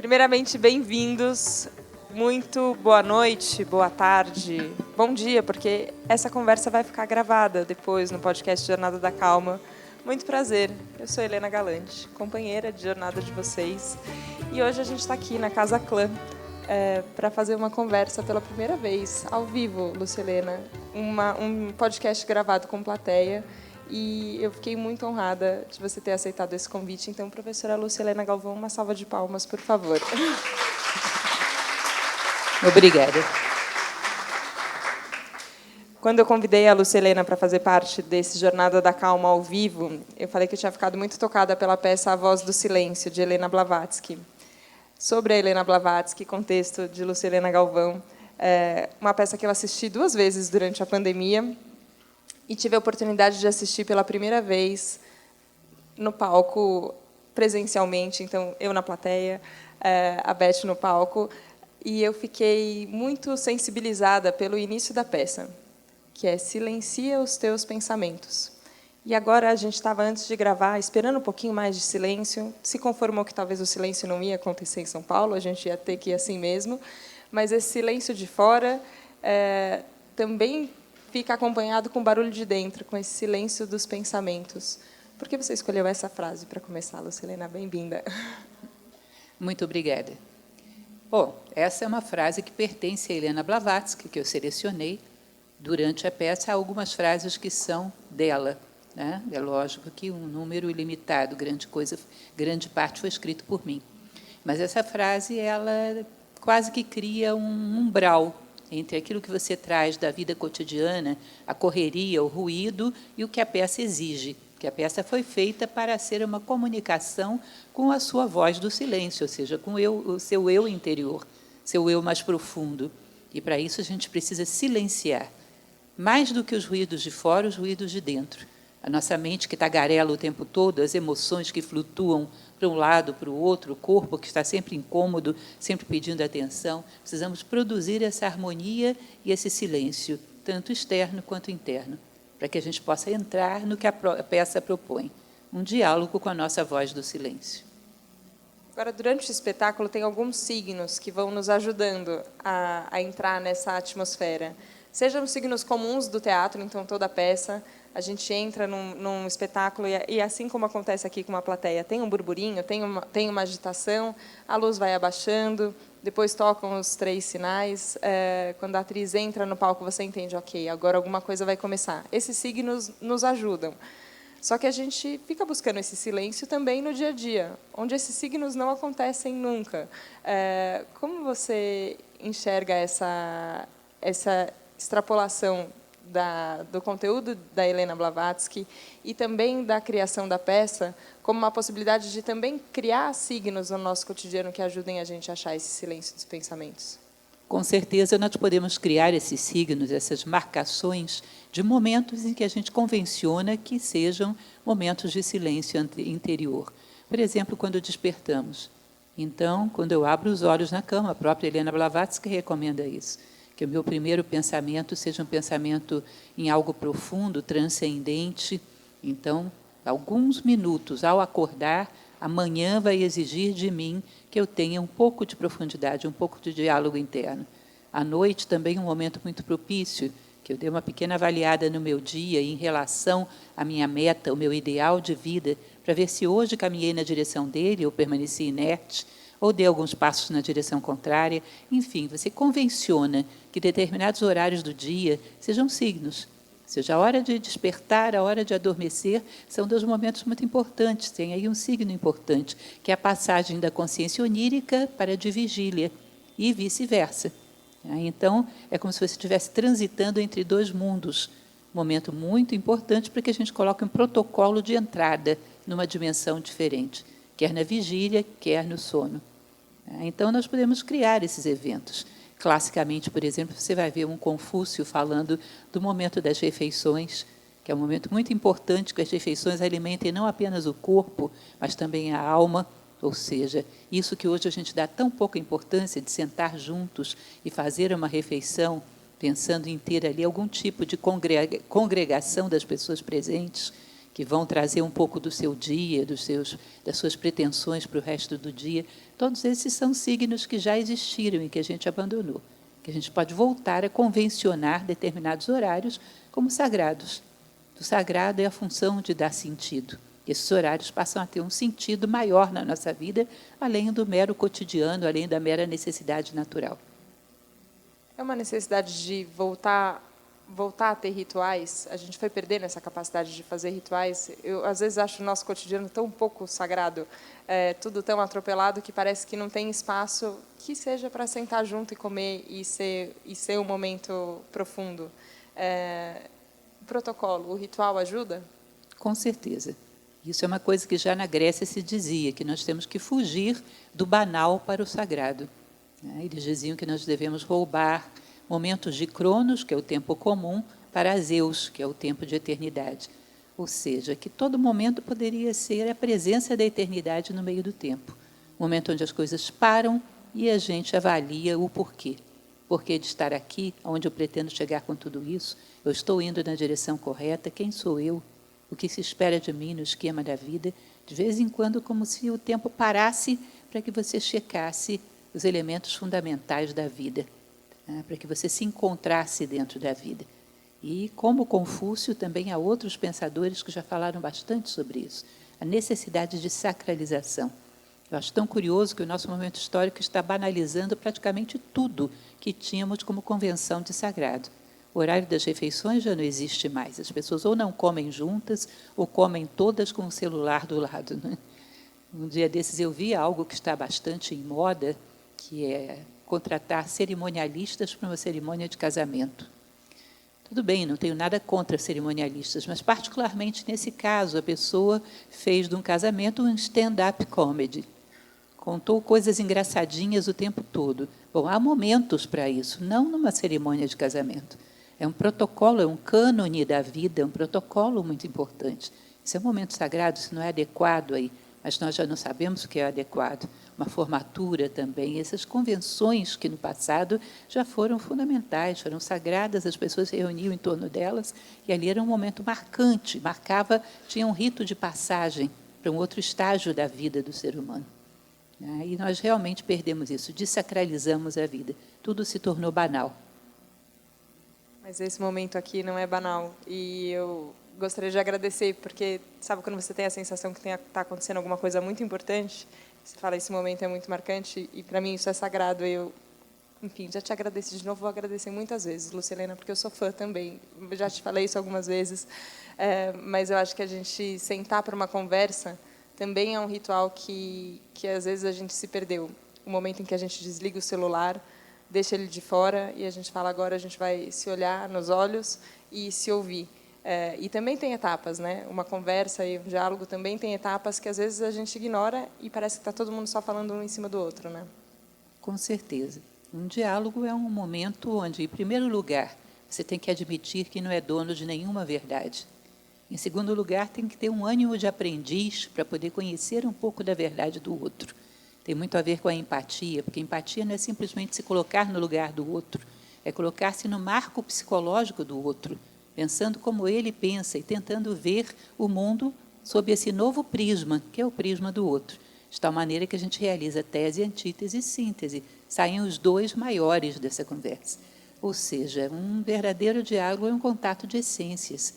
Primeiramente, bem-vindos. Muito boa noite, boa tarde, bom dia, porque essa conversa vai ficar gravada depois no podcast Jornada da Calma. Muito prazer, eu sou Helena Galante, companheira de jornada de vocês. E hoje a gente está aqui na Casa Clã para fazer uma conversa pela primeira vez, ao vivo, Lúcia Helena. Um podcast gravado com plateia. E eu fiquei muito honrada de você ter aceitado esse convite. Então, professora Lúcia Helena Galvão, uma salva de palmas, por favor. Obrigada. Quando eu convidei a Lúcia Helena para fazer parte desse Jornada da Calma ao vivo, eu falei que eu tinha ficado muito tocada pela peça A Voz do Silêncio, de Helena Blavatsky. Sobre a Helena Blavatsky, contexto de Lúcia Helena Galvão, uma peça que eu assisti 2 vezes durante a pandemia, e tive a oportunidade de assistir pela primeira vez no palco, presencialmente, então, eu na plateia, a Beth no palco, e eu fiquei muito sensibilizada pelo início da peça, que é Silencia os teus pensamentos. E agora a gente estava, antes de gravar, esperando um pouquinho mais de silêncio, se conformou que talvez o silêncio não ia acontecer em São Paulo, a gente ia ter que ir assim mesmo, mas esse silêncio de fora também fica acompanhado com o barulho de dentro, com esse silêncio dos pensamentos. Por que você escolheu essa frase para começar, Lúcia Helena? Bem-vinda. Muito obrigada. Bom, essa é uma frase que pertence a Helena Blavatsky, que eu selecionei durante a peça. Há algumas frases que são dela, né? É lógico que um número ilimitado, grande parte foi escrito por mim. Mas essa frase, ela quase que cria um umbral entre aquilo que você traz da vida cotidiana, a correria, o ruído, e o que a peça exige, que a peça foi feita para ser uma comunicação com a sua voz do silêncio, ou seja, com o seu eu interior, seu eu mais profundo. E, para isso, a gente precisa silenciar, mais do que os ruídos de fora, os ruídos de dentro. A nossa mente que tagarela o tempo todo, as emoções que flutuam para um lado, para o outro, o corpo que está sempre incômodo, sempre pedindo atenção. Precisamos produzir essa harmonia e esse silêncio, tanto externo quanto interno, para que a gente possa entrar no que a peça propõe, um diálogo com a nossa voz do silêncio. Agora, durante o espetáculo, tem alguns signos que vão nos ajudando a entrar nessa atmosfera. Sejam os signos comuns do teatro, então, toda a peça, a gente entra num espetáculo e, assim como acontece aqui com uma plateia, tem um burburinho, tem uma agitação, a luz vai abaixando, depois tocam os 3 sinais. Quando a atriz entra no palco, você entende, ok, agora alguma coisa vai começar. Esses signos nos ajudam. Só que a gente fica buscando esse silêncio também no dia a dia, onde esses signos não acontecem nunca. Como você enxerga essa extrapolação do conteúdo da Helena Blavatsky e também da criação da peça como uma possibilidade de também criar signos no nosso cotidiano que ajudem a gente a achar esse silêncio dos pensamentos? Com certeza, nós podemos criar esses signos, essas marcações de momentos em que a gente convenciona que sejam momentos de silêncio interior. Por exemplo, quando despertamos. Então, quando eu abro os olhos na cama, a própria Helena Blavatsky recomenda isso, que o meu primeiro pensamento seja um pensamento em algo profundo, transcendente. Então, alguns minutos ao acordar, amanhã vai exigir de mim que eu tenha um pouco de profundidade, um pouco de diálogo interno. À noite, também um momento muito propício, que eu dê uma pequena avaliada no meu dia em relação à minha meta, o meu ideal de vida, para ver se hoje caminhei na direção dele ou permaneci inerte, ou dê alguns passos na direção contrária. Enfim, você convenciona que determinados horários do dia sejam signos. Ou seja, a hora de despertar, a hora de adormecer, são 2 momentos muito importantes. Tem aí um signo importante, que é a passagem da consciência onírica para a de vigília, e vice-versa. Então, é como se você estivesse transitando entre 2 mundos. Momento muito importante para que a gente coloque um protocolo de entrada numa dimensão diferente, quer na vigília, quer no sono. Então, nós podemos criar esses eventos. Classicamente, por exemplo, você vai ver um Confúcio falando do momento das refeições, que é um momento muito importante, que as refeições alimentem não apenas o corpo, mas também a alma, ou seja, isso que hoje a gente dá tão pouca importância de sentar juntos e fazer uma refeição, pensando em ter ali algum tipo de congregação das pessoas presentes, que vão trazer um pouco do seu dia, das suas pretensões para o resto do dia. Todos esses são signos que já existiram e que a gente abandonou, que a gente pode voltar a convencionar determinados horários como sagrados. O sagrado é a função de dar sentido. Esses horários passam a ter um sentido maior na nossa vida, além do mero cotidiano, além da mera necessidade natural. É uma necessidade de voltar a ter rituais? A gente foi perdendo essa capacidade de fazer rituais. Eu, às vezes, acho o nosso cotidiano tão pouco sagrado, tudo tão atropelado, que parece que não tem espaço que seja para sentar junto e comer e ser um momento profundo. O protocolo, o ritual ajuda? Com certeza. Isso é uma coisa que já na Grécia se dizia, que nós temos que fugir do banal para o sagrado. Eles diziam que nós devemos roubar momentos de Cronos, que é o tempo comum, para Zeus, que é o tempo de eternidade. Ou seja, que todo momento poderia ser a presença da eternidade no meio do tempo. Um momento onde as coisas param e a gente avalia o porquê. Porquê de estar aqui, onde eu pretendo chegar com tudo isso? Eu estou indo na direção correta? Quem sou eu? O que se espera de mim no esquema da vida? De vez em quando, como se o tempo parasse para que você checasse os elementos fundamentais da vida, para que você se encontrasse dentro da vida. E, como Confúcio, também há outros pensadores que já falaram bastante sobre isso, a necessidade de sacralização. Eu acho tão curioso que o nosso momento histórico está banalizando praticamente tudo que tínhamos como convenção de sagrado. O horário das refeições já não existe mais. As pessoas ou não comem juntas, ou comem todas com o celular do lado. Né? Um dia desses eu vi algo que está bastante em moda, que é contratar cerimonialistas para uma cerimônia de casamento. Tudo bem, não tenho nada contra cerimonialistas, mas, particularmente nesse caso, a pessoa fez de um casamento um stand-up comedy. Contou coisas engraçadinhas o tempo todo. Bom, há momentos para isso, não numa cerimônia de casamento. É um protocolo, é um cânone da vida, é um protocolo muito importante. Isso é um momento sagrado, isso não é adequado aí, mas nós já não sabemos o que é adequado. Uma formatura também, essas convenções que no passado já foram fundamentais, foram sagradas, as pessoas se reuniam em torno delas, e ali era um momento marcante, tinha um rito de passagem para um outro estágio da vida do ser humano. E nós realmente perdemos isso, desacralizamos a vida, tudo se tornou banal. Mas esse momento aqui não é banal, e eu gostaria de agradecer, porque, sabe, quando você tem a sensação que está acontecendo alguma coisa muito importante, você fala, esse momento é muito marcante, e para mim isso é sagrado. Enfim, já te agradeci de novo, vou agradecer muitas vezes, Lucilena, porque eu sou fã também. Eu já te falei isso algumas vezes, mas eu acho que a gente sentar para uma conversa também é um ritual que às vezes a gente se perdeu. O momento em que a gente desliga o celular, deixa ele de fora, e a gente fala, agora a gente vai se olhar nos olhos e se ouvir. E também tem etapas, né? Uma conversa e um diálogo também tem etapas que às vezes a gente ignora e parece que está todo mundo só falando um em cima do outro, né? Com certeza. Um diálogo é um momento onde, em primeiro lugar, você tem que admitir que não é dono de nenhuma verdade. Em segundo lugar, tem que ter um ânimo de aprendiz para poder conhecer um pouco da verdade do outro. Tem muito a ver com a empatia, porque empatia não é simplesmente se colocar no lugar do outro, é colocar-se no marco psicológico do outro, pensando como ele pensa e tentando ver o mundo sob esse novo prisma, que é o prisma do outro. De tal maneira que a gente realiza tese, antítese e síntese. Saem os dois maiores dessa conversa. Ou seja, um verdadeiro diálogo é um contato de essências.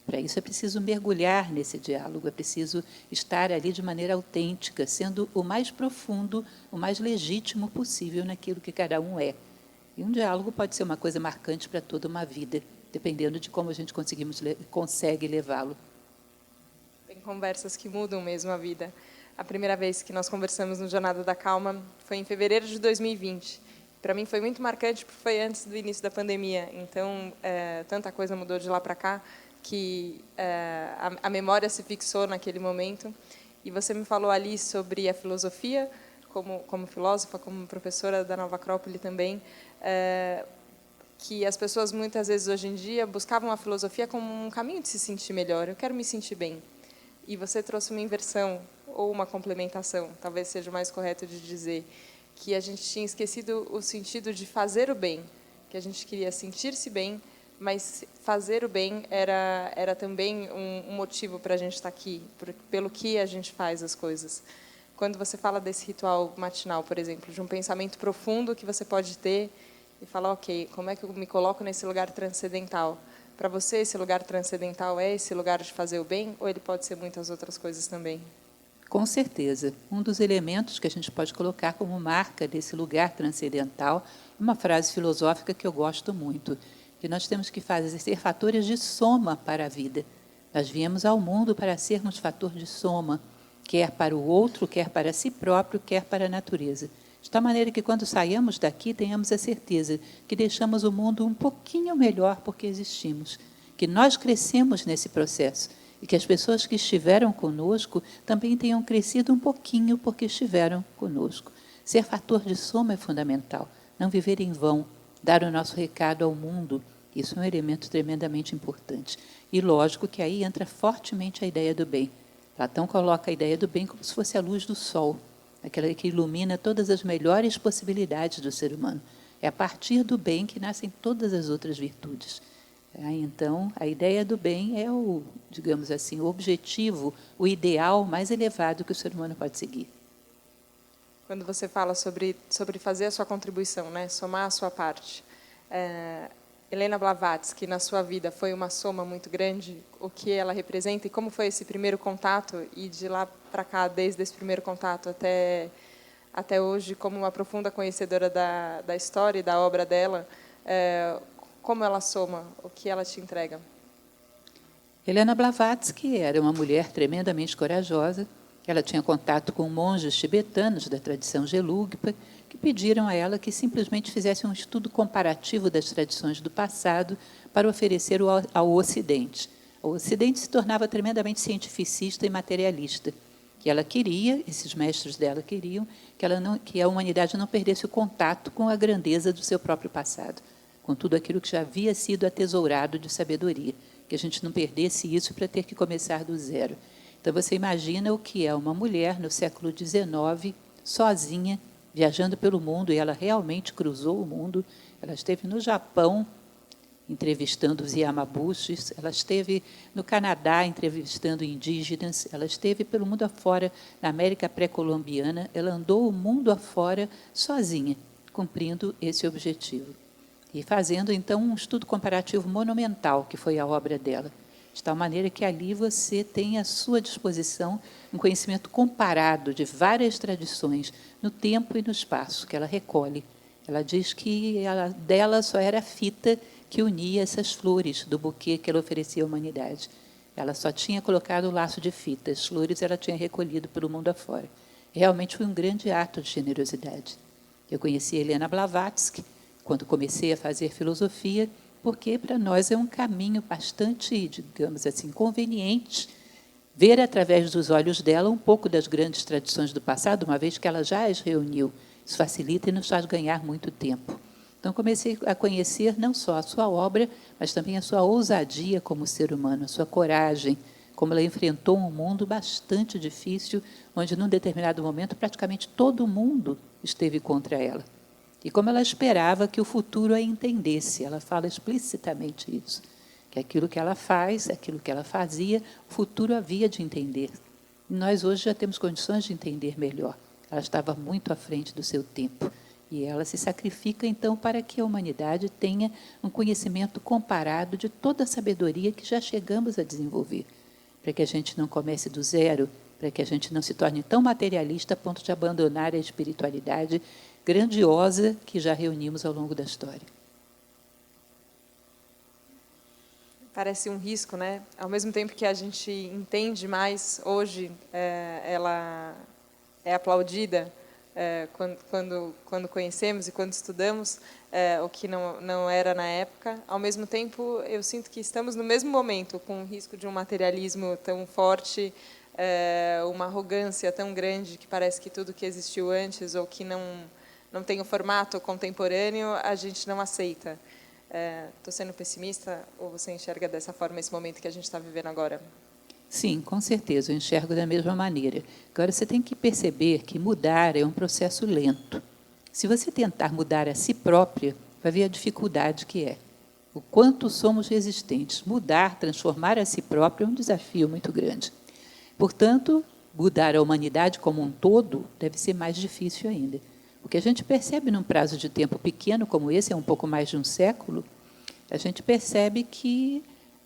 Para isso é preciso mergulhar nesse diálogo, é preciso estar ali de maneira autêntica, sendo o mais profundo, o mais legítimo possível naquilo que cada um é. E um diálogo pode ser uma coisa marcante para toda uma vida, dependendo de como a gente consegue levá-lo. Tem conversas que mudam mesmo a vida. A primeira vez que nós conversamos no Jornada da Calma foi em fevereiro de 2020. Para mim foi muito marcante, porque foi antes do início da pandemia. Então, tanta coisa mudou de lá para cá, que a memória se fixou naquele momento. E você me falou ali sobre a filosofia, como filósofa, como professora da Nova Acrópole também, que as pessoas, muitas vezes, hoje em dia, buscavam a filosofia como um caminho de se sentir melhor. Eu quero me sentir bem. E você trouxe uma inversão, ou uma complementação, talvez seja o mais correto de dizer, que a gente tinha esquecido o sentido de fazer o bem, que a gente queria sentir-se bem, mas fazer o bem era também um motivo para a gente estar aqui, pelo que a gente faz as coisas. Quando você fala desse ritual matinal, por exemplo, de um pensamento profundo que você pode ter e falar, ok, como é que eu me coloco nesse lugar transcendental? Para você, esse lugar transcendental é esse lugar de fazer o bem, ou ele pode ser muitas outras coisas também? Com certeza. Um dos elementos que a gente pode colocar como marca desse lugar transcendental é uma frase filosófica que eu gosto muito, que nós temos que ser fatores de soma para a vida. Nós viemos ao mundo para sermos fator de soma, quer para o outro, quer para si próprio, quer para a natureza. De tal maneira que, quando saímos daqui, tenhamos a certeza que deixamos o mundo um pouquinho melhor porque existimos, que nós crescemos nesse processo e que as pessoas que estiveram conosco também tenham crescido um pouquinho porque estiveram conosco. Ser fator de soma é fundamental, não viver em vão, dar o nosso recado ao mundo, isso é um elemento tremendamente importante. E, lógico, que aí entra fortemente a ideia do bem. Platão coloca a ideia do bem como se fosse a luz do sol, aquela que ilumina todas as melhores possibilidades do ser humano. É a partir do bem que nascem todas as outras virtudes. Então, a ideia do bem é o, digamos assim, o objetivo, o ideal mais elevado que o ser humano pode seguir. Quando você fala sobre fazer a sua contribuição, né, somar a sua parte, Helena Blavatsky, na sua vida, foi uma soma muito grande? O que ela representa e como foi esse primeiro contato? E de lá para cá, desde esse primeiro contato até hoje, como uma profunda conhecedora da história e da obra dela, como ela soma? O que ela te entrega? Helena Blavatsky era uma mulher tremendamente corajosa. Ela tinha contato com monges tibetanos da tradição Gelugpa, que pediram a ela que simplesmente fizesse um estudo comparativo das tradições do passado para oferecer ao Ocidente. O Ocidente se tornava tremendamente cientificista e materialista. Que ela queria, esses mestres dela queriam, que a humanidade não perdesse o contato com a grandeza do seu próprio passado, com tudo aquilo que já havia sido atesourado de sabedoria, que a gente não perdesse isso para ter que começar do zero. Então, você imagina o que é uma mulher no século XIX, sozinha, viajando pelo mundo, e ela realmente cruzou o mundo. Ela esteve no Japão, entrevistando os Yamabushis, ela esteve no Canadá, entrevistando indígenas, ela esteve pelo mundo afora, na América pré-colombiana, ela andou o mundo afora sozinha, cumprindo esse objetivo. E fazendo, então, um estudo comparativo monumental, que foi a obra dela. De tal maneira que ali você tem à sua disposição um conhecimento comparado de várias tradições, no tempo e no espaço, que ela recolhe. Ela diz que dela só era a fita que unia essas flores do buquê que ela oferecia à humanidade. Ela só tinha colocado o laço de fita, as flores ela tinha recolhido pelo mundo afora. Realmente foi um grande ato de generosidade. Eu conheci Helena Blavatsky quando comecei a fazer filosofia, porque para nós é um caminho bastante, digamos assim, conveniente ver através dos olhos dela um pouco das grandes tradições do passado, uma vez que ela já as reuniu. Isso facilita e nos faz ganhar muito tempo. Então, comecei a conhecer não só a sua obra, mas também a sua ousadia como ser humano, a sua coragem, como ela enfrentou um mundo bastante difícil, onde, num determinado momento, praticamente todo mundo esteve contra ela. E como ela esperava que o futuro a entendesse. Ela fala explicitamente isso, que aquilo que ela faz, aquilo que ela fazia, o futuro havia de entender. E nós hoje já temos condições de entender melhor. Ela estava muito à frente do seu tempo. E ela se sacrifica, então, para que a humanidade tenha um conhecimento comparado de toda a sabedoria que já chegamos a desenvolver, para que a gente não comece do zero, para que a gente não se torne tão materialista a ponto de abandonar a espiritualidade grandiosa que já reunimos ao longo da história. Parece um risco, né? Ao mesmo tempo que a gente entende mais, hoje ela é aplaudida quando conhecemos e quando estudamos, o que não era na época. Ao mesmo tempo, eu sinto que estamos no mesmo momento, com o risco de um materialismo tão forte, uma arrogância tão grande, que parece que tudo que existiu antes ou que não tem o formato contemporâneo, a gente não aceita. Estou sendo pessimista ou você enxerga dessa forma esse momento que a gente está vivendo agora? Sim, com certeza, eu enxergo da mesma maneira. Agora, você tem que perceber que mudar é um processo lento. Se você tentar mudar a si própria, vai ver a dificuldade que é. O quanto somos resistentes. Mudar, transformar a si próprio é um desafio muito grande. Portanto, mudar a humanidade como um todo deve ser mais difícil ainda. O que a gente percebe num prazo de tempo pequeno como esse, é um pouco mais de um século, a gente percebe que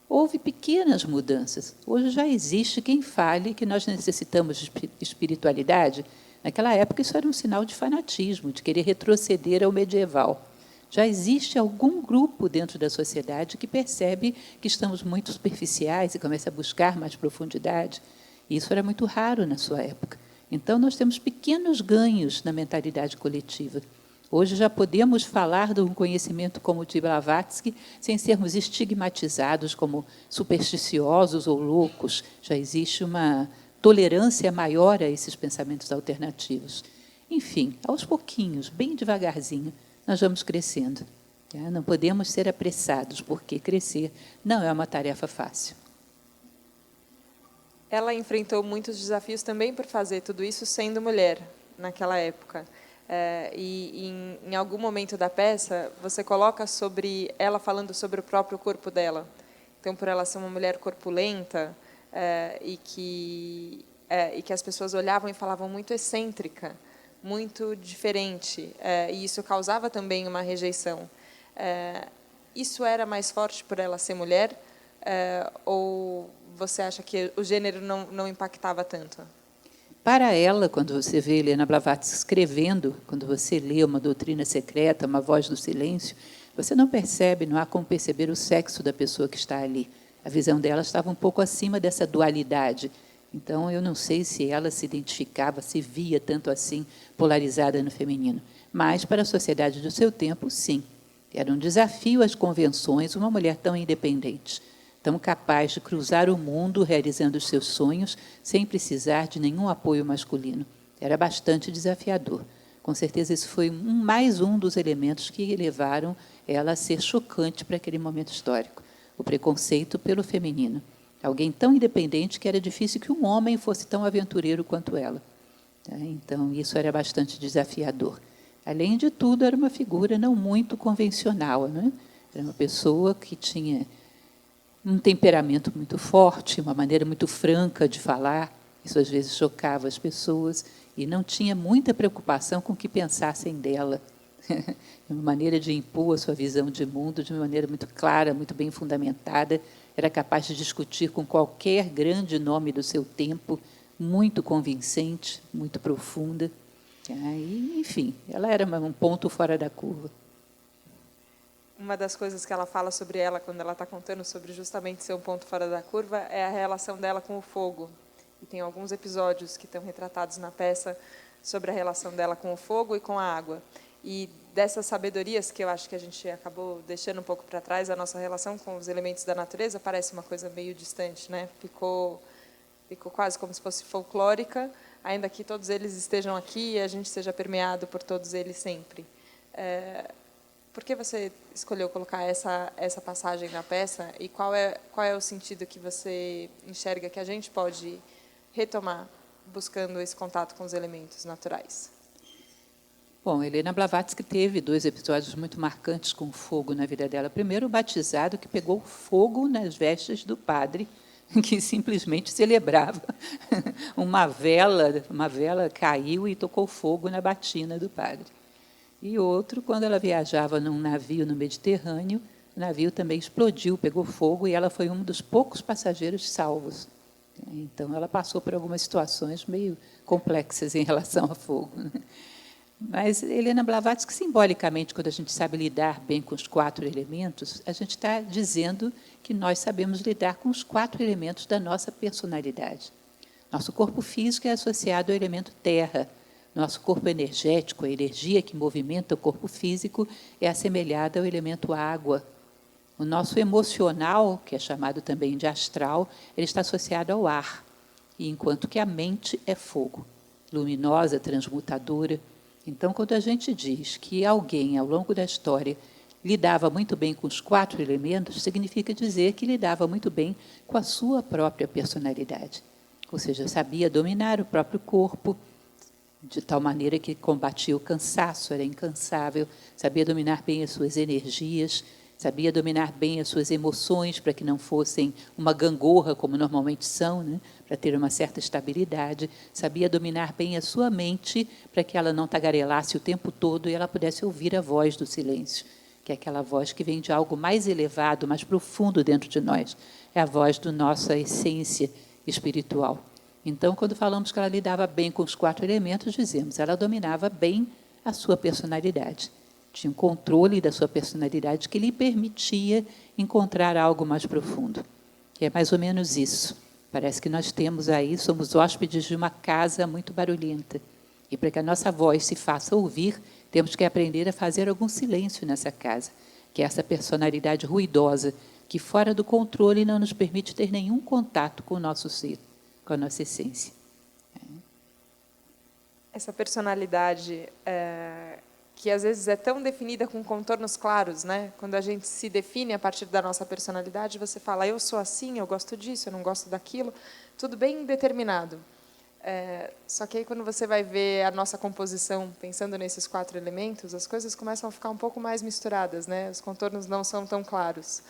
houve pequenas mudanças. Hoje já existe quem fale que nós necessitamos de espiritualidade. Naquela época, isso era um sinal de fanatismo, de querer retroceder ao medieval. Já existe algum grupo dentro da sociedade que percebe que estamos muito superficiais e começa a buscar mais profundidade. Isso era muito raro na sua época. Então, nós temos pequenos ganhos na mentalidade coletiva. Hoje já podemos falar de um conhecimento como o de Blavatsky sem sermos estigmatizados como supersticiosos ou loucos. Já existe uma tolerância maior a esses pensamentos alternativos. Enfim, aos pouquinhos, bem devagarzinho, nós vamos crescendo. Não podemos ser apressados, porque crescer não é uma tarefa fácil. Ela enfrentou muitos desafios também por fazer tudo isso sendo mulher, naquela época. Em algum momento da peça, você coloca sobre ela falando sobre o próprio corpo dela. Então, por ela ser uma mulher corpulenta, e que as pessoas olhavam e falavam muito excêntrica, muito diferente, e isso causava também uma rejeição. Isso era mais forte por ela ser mulher, ou você acha que o gênero não impactava tanto? Para ela, quando você vê Helena Blavatsky escrevendo, quando você lê Uma Doutrina Secreta, Uma Voz do Silêncio, você não percebe, não há como perceber o sexo da pessoa que está ali. A visão dela estava um pouco acima dessa dualidade. Então, eu não sei se ela se identificava, se via tanto assim, polarizada no feminino. Mas, para a sociedade do seu tempo, sim. Era um desafio às convenções uma mulher tão independente, tão capaz de cruzar o mundo realizando os seus sonhos sem precisar de nenhum apoio masculino. Era bastante desafiador. Com certeza, esse foi mais um dos elementos que levaram ela a ser chocante para aquele momento histórico. O preconceito pelo feminino. Alguém tão independente que era difícil que um homem fosse tão aventureiro quanto ela. Então, isso era bastante desafiador. Além de tudo, era uma figura não muito convencional. Não é? Era uma pessoa que tinha um temperamento muito forte, uma maneira muito franca de falar. Isso, às vezes, chocava as pessoas. E não tinha muita preocupação com o que pensassem dela. Uma maneira de impor a sua visão de mundo de uma maneira muito clara, muito bem fundamentada. Era capaz de discutir com qualquer grande nome do seu tempo, muito convincente, muito profunda. E, enfim, ela era um ponto fora da curva. Uma das coisas que ela fala sobre ela, quando ela está contando sobre justamente ser um ponto fora da curva, é a relação dela com o fogo. E tem alguns episódios que estão retratados na peça sobre a relação dela com o fogo e com a água. E dessas sabedorias que eu acho que a gente acabou deixando um pouco para trás, a nossa relação com os elementos da natureza parece uma coisa meio distante, né? Ficou quase como se fosse folclórica, ainda que todos eles estejam aqui e a gente seja permeado por todos eles sempre. Por que você escolheu colocar essa passagem na peça e qual é o sentido que você enxerga que a gente pode retomar buscando esse contato com os elementos naturais? Bom, Helena Blavatsky teve 2 episódios muito marcantes com fogo na vida dela. Primeiro, o batizado que pegou fogo nas vestes do padre, que simplesmente celebrava. Uma vela caiu e tocou fogo na batina do padre. E outro, quando ela viajava num navio no Mediterrâneo, o navio também explodiu, pegou fogo, e ela foi um dos poucos passageiros salvos. Então, ela passou por algumas situações meio complexas em relação a fogo. Mas Helena Blavatsky, simbolicamente, quando a gente sabe lidar bem com os 4 elementos, a gente está dizendo que nós sabemos lidar com os 4 elementos da nossa personalidade. Nosso corpo físico é associado ao elemento terra. Nosso corpo energético, a energia que movimenta o corpo físico, é assemelhada ao elemento água. O nosso emocional, que é chamado também de astral, ele está associado ao ar, e enquanto que a mente é fogo, luminosa, transmutadora. Então, quando a gente diz que alguém, ao longo da história, lidava muito bem com os 4 elementos, significa dizer que lidava muito bem com a sua própria personalidade. Ou seja, sabia dominar o próprio corpo, de tal maneira que combatia o cansaço, era incansável, sabia dominar bem as suas energias, sabia dominar bem as suas emoções para que não fossem uma gangorra, como normalmente são, né? Para ter uma certa estabilidade, sabia dominar bem a sua mente para que ela não tagarelasse o tempo todo e ela pudesse ouvir a voz do silêncio, que é aquela voz que vem de algo mais elevado, mais profundo dentro de nós. É a voz da nossa essência espiritual. Então, quando falamos que ela lidava bem com os 4 elementos, dizemos, ela dominava bem a sua personalidade. Tinha um controle da sua personalidade que lhe permitia encontrar algo mais profundo. E é mais ou menos isso. Parece que nós temos aí, somos hóspedes de uma casa muito barulhenta. E para que a nossa voz se faça ouvir, temos que aprender a fazer algum silêncio nessa casa, que é essa personalidade ruidosa, que fora do controle não nos permite ter nenhum contato com o nosso ser, com a nossa essência. Essa personalidade que às vezes é tão definida com contornos claros, né? Quando a gente se define a partir da nossa personalidade, você fala, eu sou assim, eu gosto disso, eu não gosto daquilo, tudo bem determinado. Só que aí, quando você vai ver a nossa composição, pensando nesses 4 elementos, as coisas começam a ficar um pouco mais misturadas, né? Os contornos não são tão claros.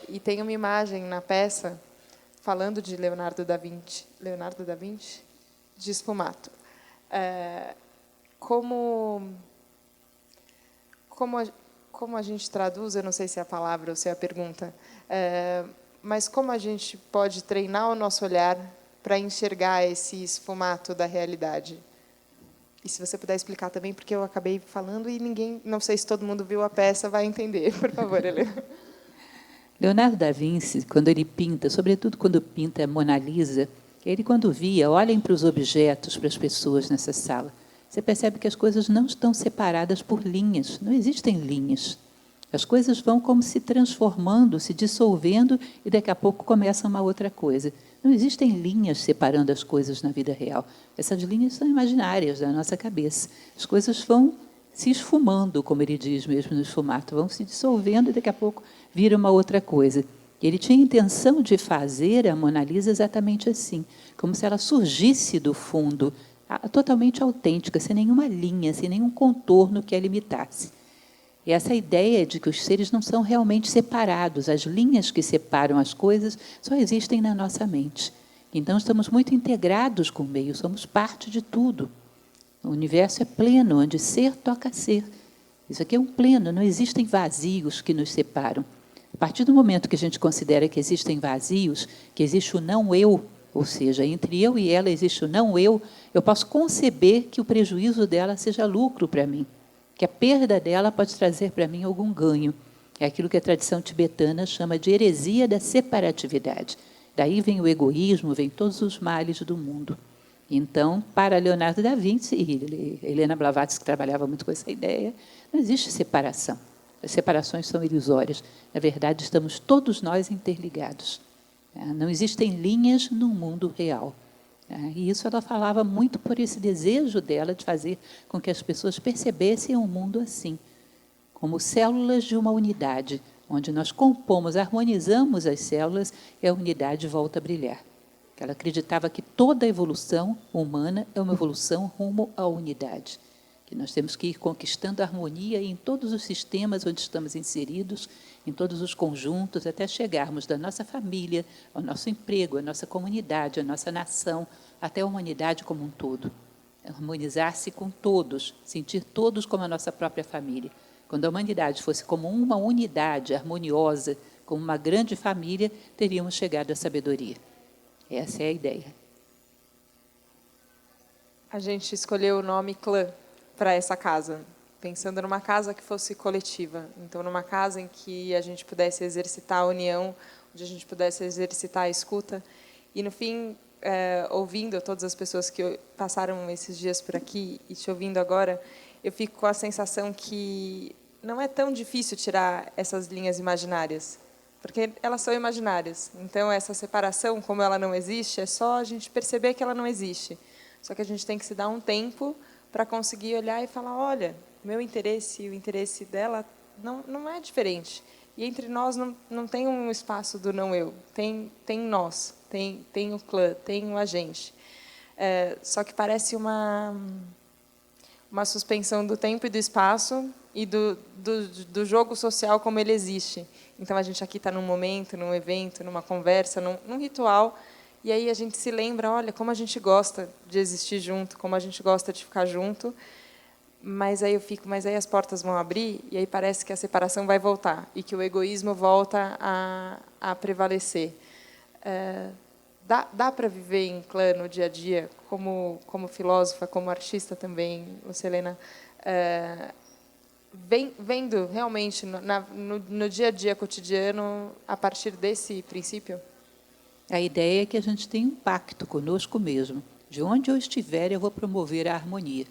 E tem uma imagem na peça falando de Leonardo da Vinci, de Sfumato. Como a gente traduz, eu não sei se é a palavra ou se é a pergunta, mas como a gente pode treinar o nosso olhar para enxergar esse esfumato da realidade? E se você puder explicar também, porque eu acabei falando e ninguém, não sei se todo mundo viu a peça, vai entender. Por favor, Helena. Leonardo da Vinci, quando ele pinta, sobretudo quando pinta a Mona Lisa, ele, quando via, olhem para os objetos, para as pessoas nessa sala, você percebe que as coisas não estão separadas por linhas, não existem linhas. As coisas vão como se transformando, se dissolvendo, e daqui a pouco começa uma outra coisa. Não existem linhas separando as coisas na vida real. Essas linhas são imaginárias da nossa cabeça. As coisas vão se esfumando, como ele diz mesmo no esfumato, vão se dissolvendo e daqui a pouco vira uma outra coisa. Ele tinha a intenção de fazer a Mona Lisa exatamente assim, como se ela surgisse do fundo, totalmente autêntica, sem nenhuma linha, sem nenhum contorno que a limitasse. E essa ideia de que os seres não são realmente separados, as linhas que separam as coisas só existem na nossa mente. Então, estamos muito integrados com o meio, somos parte de tudo. O universo é pleno, onde ser toca ser. Isso aqui é um pleno, não existem vazios que nos separam. A partir do momento que a gente considera que existem vazios, que existe o não-eu, ou seja, entre eu e ela existe o não-eu, eu posso conceber que o prejuízo dela seja lucro para mim, que a perda dela pode trazer para mim algum ganho. É aquilo que a tradição tibetana chama de heresia da separatividade. Daí vem o egoísmo, vem todos os males do mundo. Então, para Leonardo da Vinci e Helena Blavatsky, que trabalhava muito com essa ideia, não existe separação. As separações são ilusórias. Na verdade, estamos todos nós interligados. Não existem linhas no mundo real. E isso ela falava muito por esse desejo dela de fazer com que as pessoas percebessem o mundo assim, como células de uma unidade, onde nós compomos, harmonizamos as células e a unidade volta a brilhar. Ela acreditava que toda a evolução humana é uma evolução rumo à unidade, que nós temos que ir conquistando a harmonia em todos os sistemas onde estamos inseridos, em todos os conjuntos, até chegarmos da nossa família, ao nosso emprego, à nossa comunidade, à nossa nação, até a humanidade como um todo. Harmonizar-se com todos, sentir todos como a nossa própria família. Quando a humanidade fosse como uma unidade harmoniosa, como uma grande família, teríamos chegado à sabedoria. Essa é a ideia. A gente escolheu o nome clã para essa casa, pensando numa casa que fosse coletiva. Então, numa casa em que a gente pudesse exercitar a união, onde a gente pudesse exercitar a escuta. E, no fim, ouvindo todas as pessoas que passaram esses dias por aqui e te ouvindo agora, eu fico com a sensação que não é tão difícil tirar essas linhas imaginárias, porque elas são imaginárias. Então, essa separação, como ela não existe, é só a gente perceber que ela não existe. Só que a gente tem que se dar um tempo para conseguir olhar e falar, olha, meu interesse e o interesse dela não é diferente. E entre nós não tem um espaço do não-eu. Tem nós, tem o clã, tem o agente. Só que parece uma suspensão do tempo e do espaço e do jogo social como ele existe. Então, a gente aqui está num momento, num evento, numa conversa, num ritual, e aí a gente se lembra, olha, como a gente gosta de existir junto, como a gente gosta de ficar junto, mas aí eu fico, mas aí as portas vão abrir, e aí parece que a separação vai voltar, e que o egoísmo volta a prevalecer. Dá para viver em clã no dia a dia, como filósofa, como artista também, Lucilena, vendo realmente no dia a dia cotidiano a partir desse princípio? A ideia é que a gente tem um pacto conosco mesmo. De onde eu estiver, eu vou promover a harmonia.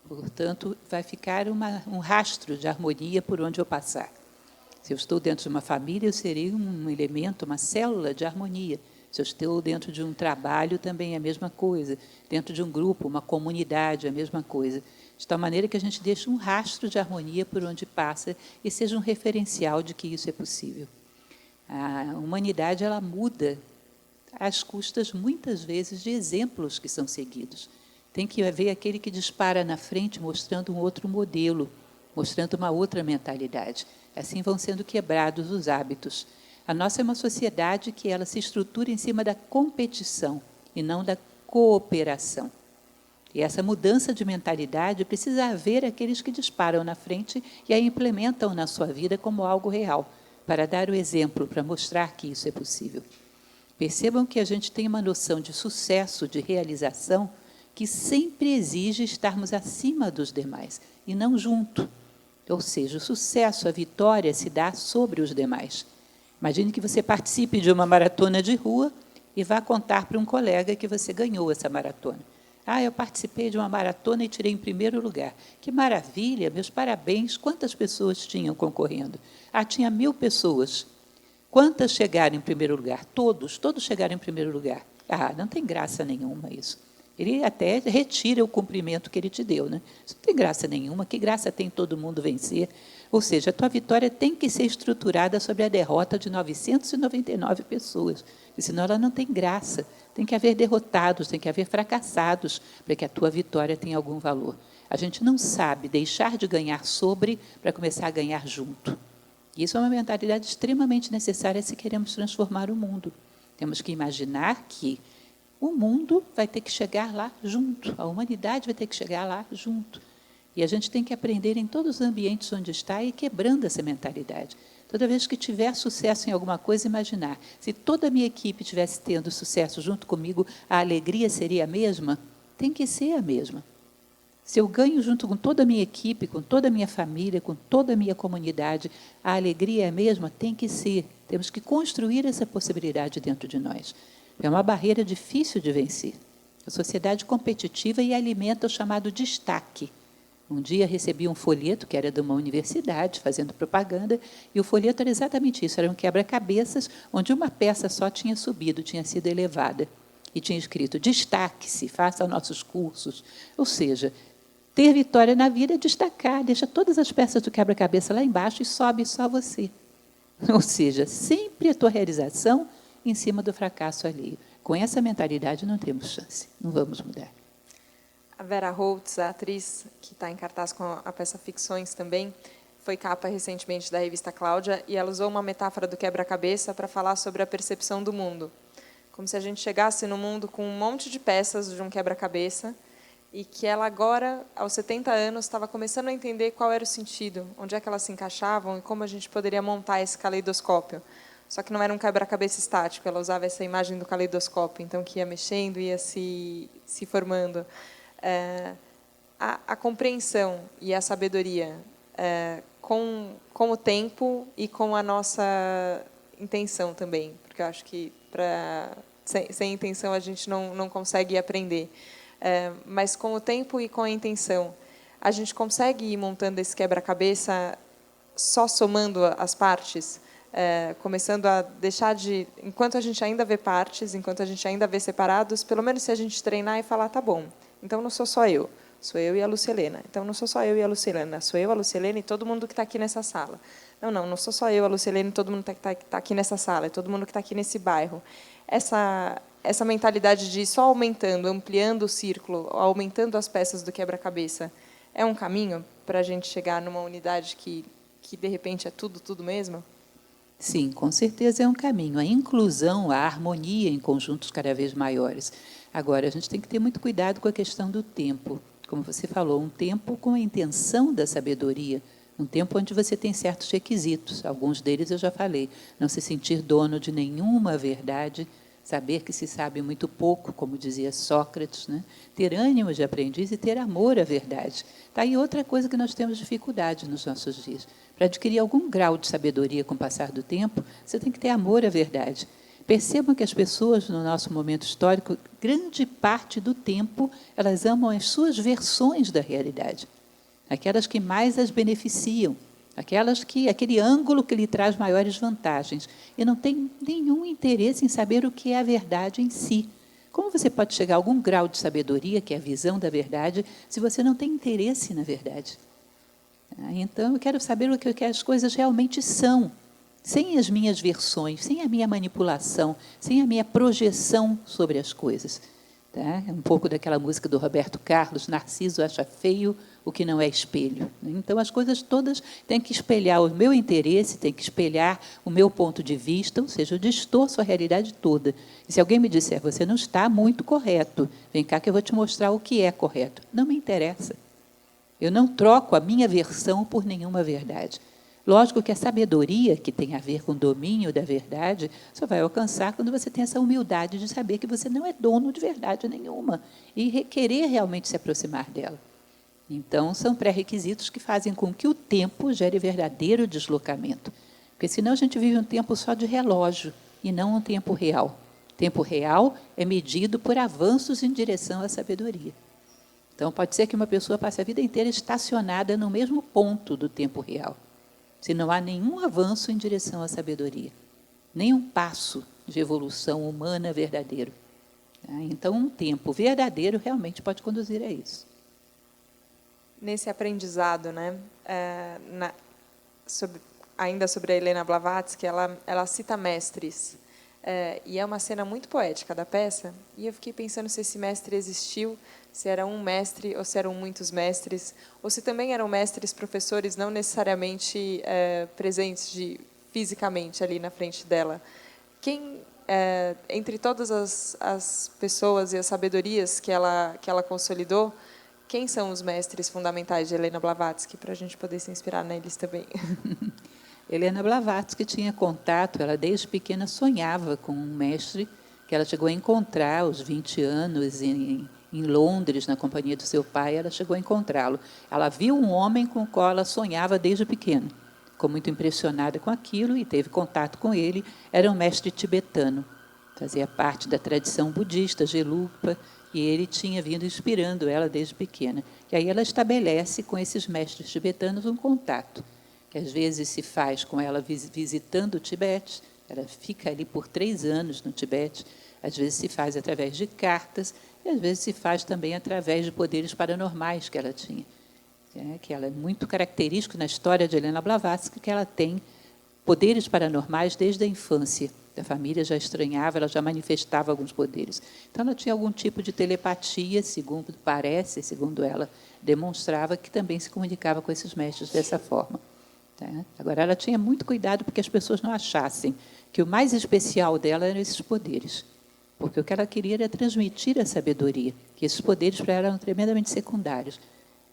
Portanto, vai ficar um rastro de harmonia por onde eu passar. Se eu estou dentro de uma família, eu serei um elemento, uma célula de harmonia. Se eu estou dentro de um trabalho, também é a mesma coisa. Dentro de um grupo, uma comunidade, é a mesma coisa. De tal maneira que a gente deixe um rastro de harmonia por onde passa e seja um referencial de que isso é possível. A humanidade ela muda às custas, muitas vezes, de exemplos que são seguidos. Tem que haver aquele que dispara na frente, mostrando um outro modelo, mostrando uma outra mentalidade. Assim vão sendo quebrados os hábitos. A nossa é uma sociedade que ela se estrutura em cima da competição e não da cooperação. E essa mudança de mentalidade precisa haver aqueles que disparam na frente e a implementam na sua vida como algo real, para dar o exemplo, para mostrar que isso é possível. Percebam que a gente tem uma noção de sucesso, de realização, que sempre exige estarmos acima dos demais, e não junto. Ou seja, o sucesso, a vitória se dá sobre os demais. Imagine que você participe de uma maratona de rua e vá contar para um colega que você ganhou essa maratona. Eu participei de uma maratona e tirei em primeiro lugar. Que maravilha, meus parabéns. Quantas pessoas tinham concorrendo? Tinha 1000 pessoas. Quantas chegaram em primeiro lugar? Todos chegaram em primeiro lugar. Não tem graça nenhuma isso. Ele até retira o cumprimento que ele te deu, né? Isso não tem graça nenhuma. Que graça tem todo mundo vencer? Ou seja, a tua vitória tem que ser estruturada sobre a derrota de 999 pessoas, senão ela não tem graça. Tem que haver derrotados, tem que haver fracassados, para que a tua vitória tenha algum valor. A gente não sabe deixar de ganhar sobre para começar a ganhar junto. E isso é uma mentalidade extremamente necessária se queremos transformar o mundo. Temos que imaginar que o mundo vai ter que chegar lá junto, a humanidade vai ter que chegar lá junto. E a gente tem que aprender em todos os ambientes onde está e ir quebrando essa mentalidade. Toda vez que tiver sucesso em alguma coisa, imaginar, se toda a minha equipe estivesse tendo sucesso junto comigo, a alegria seria a mesma? Tem que ser a mesma. Se eu ganho junto com toda a minha equipe, com toda a minha família, com toda a minha comunidade, a alegria é a mesma? Tem que ser. Temos que construir essa possibilidade dentro de nós. É uma barreira difícil de vencer. A sociedade competitiva e alimenta o chamado destaque. Um dia recebi um folheto, que era de uma universidade, fazendo propaganda, e o folheto era exatamente isso, era um quebra-cabeças, onde uma peça só tinha subido, tinha sido elevada. E tinha escrito, destaque-se, faça nossos cursos. Ou seja, ter vitória na vida é destacar, deixa todas as peças do quebra-cabeça lá embaixo e sobe só você. Ou seja, sempre a tua realização em cima do fracasso alheio. Com essa mentalidade não temos chance, não vamos mudar. A Vera Holtz, a atriz que está em cartaz com a peça Ficções também, foi capa recentemente da revista Cláudia, e ela usou uma metáfora do quebra-cabeça para falar sobre a percepção do mundo. Como se a gente chegasse no mundo com um monte de peças de um quebra-cabeça e que ela agora, aos 70 anos, estava começando a entender qual era o sentido, onde é que elas se encaixavam e como a gente poderia montar esse caleidoscópio. Só que não era um quebra-cabeça estático, ela usava essa imagem do caleidoscópio, então que ia mexendo, ia se formando. A compreensão e a sabedoria com o tempo e com a nossa intenção também, porque eu acho que sem intenção a gente não consegue aprender, mas com o tempo e com a intenção a gente consegue ir montando esse quebra-cabeça só somando as partes, começando a deixar de, enquanto a gente ainda vê partes, enquanto a gente ainda vê separados, pelo menos se a gente treinar e falar, tá bom, então não sou só eu, sou eu e a Lucilena. Então não sou só eu e a Lucilena, sou eu, a Lucilena e todo mundo que está aqui nessa sala. Não sou só eu, a Lucilena e todo mundo que está aqui nessa sala, é todo mundo que está aqui nesse bairro. Essa mentalidade de só aumentando, ampliando o círculo, aumentando as peças do quebra-cabeça, é um caminho para a gente chegar numa unidade que de repente é tudo mesmo? Sim, com certeza é um caminho. A inclusão, a harmonia em conjuntos cada vez maiores. Agora, a gente tem que ter muito cuidado com a questão do tempo. Como você falou, um tempo com a intenção da sabedoria, um tempo onde você tem certos requisitos. Alguns deles eu já falei. Não se sentir dono de nenhuma verdade, saber que se sabe muito pouco, como dizia Sócrates, né? Ter ânimo de aprendiz e ter amor à verdade. Está aí outra coisa que nós temos dificuldade nos nossos dias. Para adquirir algum grau de sabedoria com o passar do tempo, você tem que ter amor à verdade. Percebam que as pessoas, no nosso momento histórico, grande parte do tempo, elas amam as suas versões da realidade, aquelas que mais as beneficiam, aquele ângulo que lhe traz maiores vantagens, e não tem nenhum interesse em saber o que é a verdade em si. Como você pode chegar a algum grau de sabedoria, que é a visão da verdade, se você não tem interesse na verdade? Então, eu quero saber o que as coisas realmente são, sem as minhas versões, sem a minha manipulação, sem a minha projeção sobre as coisas. Tá? É um pouco daquela música do Roberto Carlos, Narciso acha feio o que não é espelho. Então, as coisas todas têm que espelhar o meu interesse, têm que espelhar o meu ponto de vista, ou seja, eu distorço a realidade toda. E se alguém me disser, você não está muito correto, vem cá que eu vou te mostrar o que é correto. Não me interessa. Eu não troco a minha versão por nenhuma verdade. Lógico que a sabedoria, que tem a ver com o domínio da verdade, só vai alcançar quando você tem essa humildade de saber que você não é dono de verdade nenhuma e querer realmente se aproximar dela. Então, são pré-requisitos que fazem com que o tempo gere verdadeiro deslocamento. Porque senão a gente vive um tempo só de relógio e não um tempo real. O tempo real é medido por avanços em direção à sabedoria. Então, pode ser que uma pessoa passe a vida inteira estacionada no mesmo ponto do tempo real, se não há nenhum avanço em direção à sabedoria, nenhum passo de evolução humana verdadeiro. Então, um tempo verdadeiro realmente pode conduzir a isso. Nesse aprendizado, né, ainda sobre a Helena Blavatsky, ela cita mestres, e é uma cena muito poética da peça, e eu fiquei pensando se esse mestre existiu, se era um mestre ou se eram muitos mestres, ou se também eram mestres professores, não necessariamente presentes fisicamente ali na frente dela. Quem, entre todas as pessoas e as sabedorias que ela consolidou, quem são os mestres fundamentais de Helena Blavatsky, para a gente poder se inspirar neles também? Helena Blavatsky tinha contato, ela desde pequena sonhava com um mestre que ela chegou a encontrar aos 20 anos em Londres, na companhia do seu pai, ela chegou a encontrá-lo. Ela viu um homem com o qual ela sonhava desde pequena. Ficou muito impressionada com aquilo e teve contato com ele. Era um mestre tibetano, fazia parte da tradição budista, Gelupa, e ele tinha vindo inspirando ela desde pequena. E aí ela estabelece com esses mestres tibetanos um contato, que às vezes se faz com ela visitando o Tibete, ela fica ali por 3 anos no Tibete, às vezes se faz através de cartas, e às vezes se faz também através de poderes paranormais que ela tinha. Que ela é muito característico na história de Helena Blavatsky, que ela tem poderes paranormais desde a infância. A família já estranhava, ela já manifestava alguns poderes. Então, ela tinha algum tipo de telepatia, segundo parece, segundo ela demonstrava, que também se comunicava com esses mestres dessa forma. Agora, ela tinha muito cuidado porque as pessoas não achassem que o mais especial dela eram esses poderes, porque o que ela queria era transmitir a sabedoria, que esses poderes para ela eram tremendamente secundários.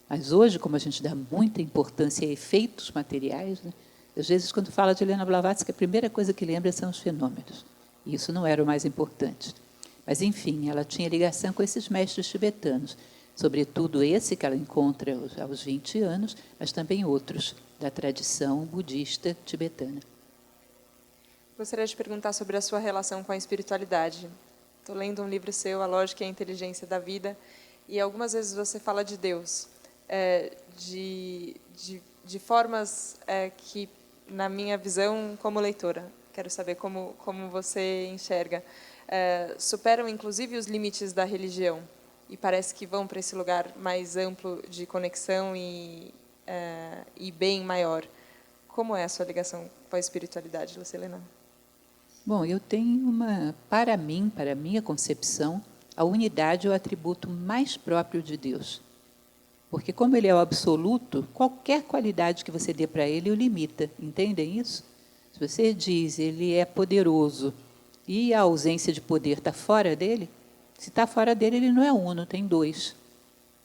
Mas hoje, como a gente dá muita importância a efeitos materiais, né, às vezes, quando fala de Helena Blavatsky, a primeira coisa que lembra são os fenômenos. E isso não era o mais importante. Mas, enfim, ela tinha ligação com esses mestres tibetanos, sobretudo esse que ela encontra aos 20 anos, mas também outros da tradição budista tibetana. Gostaria de perguntar sobre a sua relação com a espiritualidade. Estou lendo um livro seu, A Lógica e a Inteligência da Vida, e algumas vezes você fala de Deus, de formas que, na minha visão como leitora, quero saber como você enxerga, superam inclusive os limites da religião e parece que vão para esse lugar mais amplo de conexão e bem maior. Como é a sua ligação com a espiritualidade, Lucilena? Bom, eu tenho para mim, para a minha concepção, a unidade é o atributo mais próprio de Deus. Porque como ele é o absoluto, qualquer qualidade que você dê para ele o limita. Entendem isso? Se você diz ele é poderoso e a ausência de poder está fora dele, se está fora dele, ele não é uno, tem dois.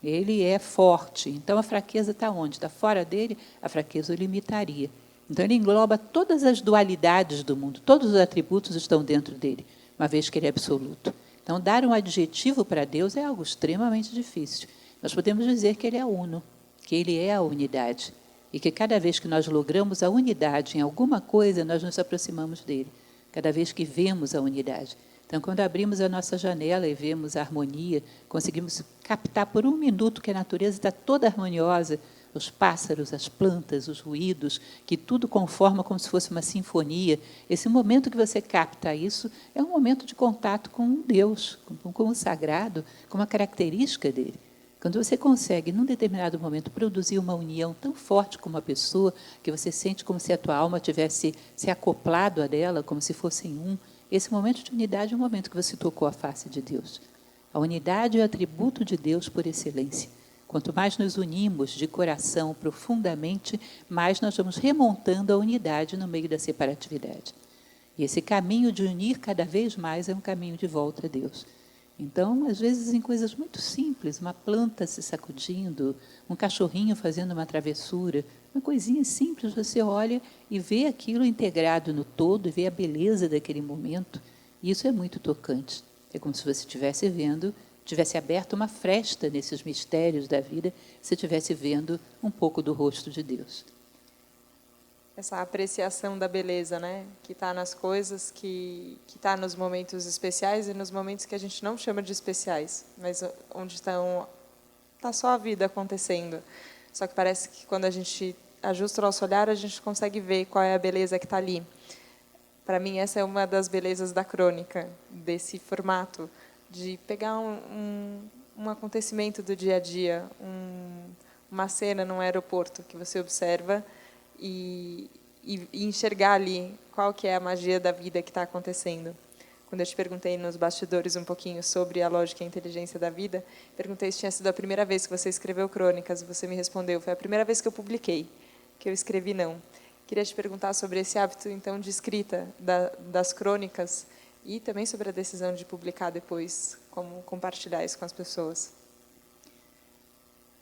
Ele é forte, então a fraqueza está onde? Está fora dele, a fraqueza o limitaria. Então ele engloba todas as dualidades do mundo, todos os atributos estão dentro dele, uma vez que ele é absoluto. Então dar um adjetivo para Deus é algo extremamente difícil. Nós podemos dizer que ele é uno, que ele é a unidade, e que cada vez que nós logramos a unidade em alguma coisa, nós nos aproximamos dele, cada vez que vemos a unidade. Então, quando abrimos a nossa janela e vemos a harmonia, conseguimos captar por um minuto que a natureza está toda harmoniosa, os pássaros, as plantas, os ruídos, que tudo conforma como se fosse uma sinfonia. Esse momento que você capta isso é um momento de contato com Deus, com o sagrado, com uma característica dele. Quando você consegue, num determinado momento, produzir uma união tão forte com uma pessoa, que você sente como se a tua alma tivesse se acoplado a dela, como se fossem um, esse momento de unidade é o momento que você tocou a face de Deus. A unidade é o atributo de Deus por excelência. Quanto mais nos unimos de coração profundamente, mais nós vamos remontando a unidade no meio da separatividade. E esse caminho de unir cada vez mais é um caminho de volta a Deus. Então, às vezes, em coisas muito simples, uma planta se sacudindo, um cachorrinho fazendo uma travessura, uma coisinha simples, você olha e vê aquilo integrado no todo, e vê a beleza daquele momento. E isso é muito tocante. É como se você estivesse vendo, tivesse aberto uma fresta nesses mistérios da vida, se estivesse vendo um pouco do rosto de Deus. Essa apreciação da beleza, né? Que está nas coisas, que está nos momentos especiais e nos momentos que a gente não chama de especiais, mas onde está só a vida acontecendo. Só que parece que quando a gente ajusta o nosso olhar, a gente consegue ver qual é a beleza que está ali. Para mim, essa é uma das belezas da crônica, desse formato, de pegar um acontecimento do dia a dia, uma cena num aeroporto que você observa e enxergar ali qual que é a magia da vida que está acontecendo. Quando eu te perguntei nos bastidores um pouquinho sobre a lógica e a inteligência da vida, perguntei se tinha sido a primeira vez que você escreveu crônicas, você me respondeu, foi a primeira vez que eu publiquei, que eu escrevi não. Queria te perguntar sobre esse hábito, então, de escrita das crônicas e também sobre a decisão de publicar depois, como compartilhar isso com as pessoas.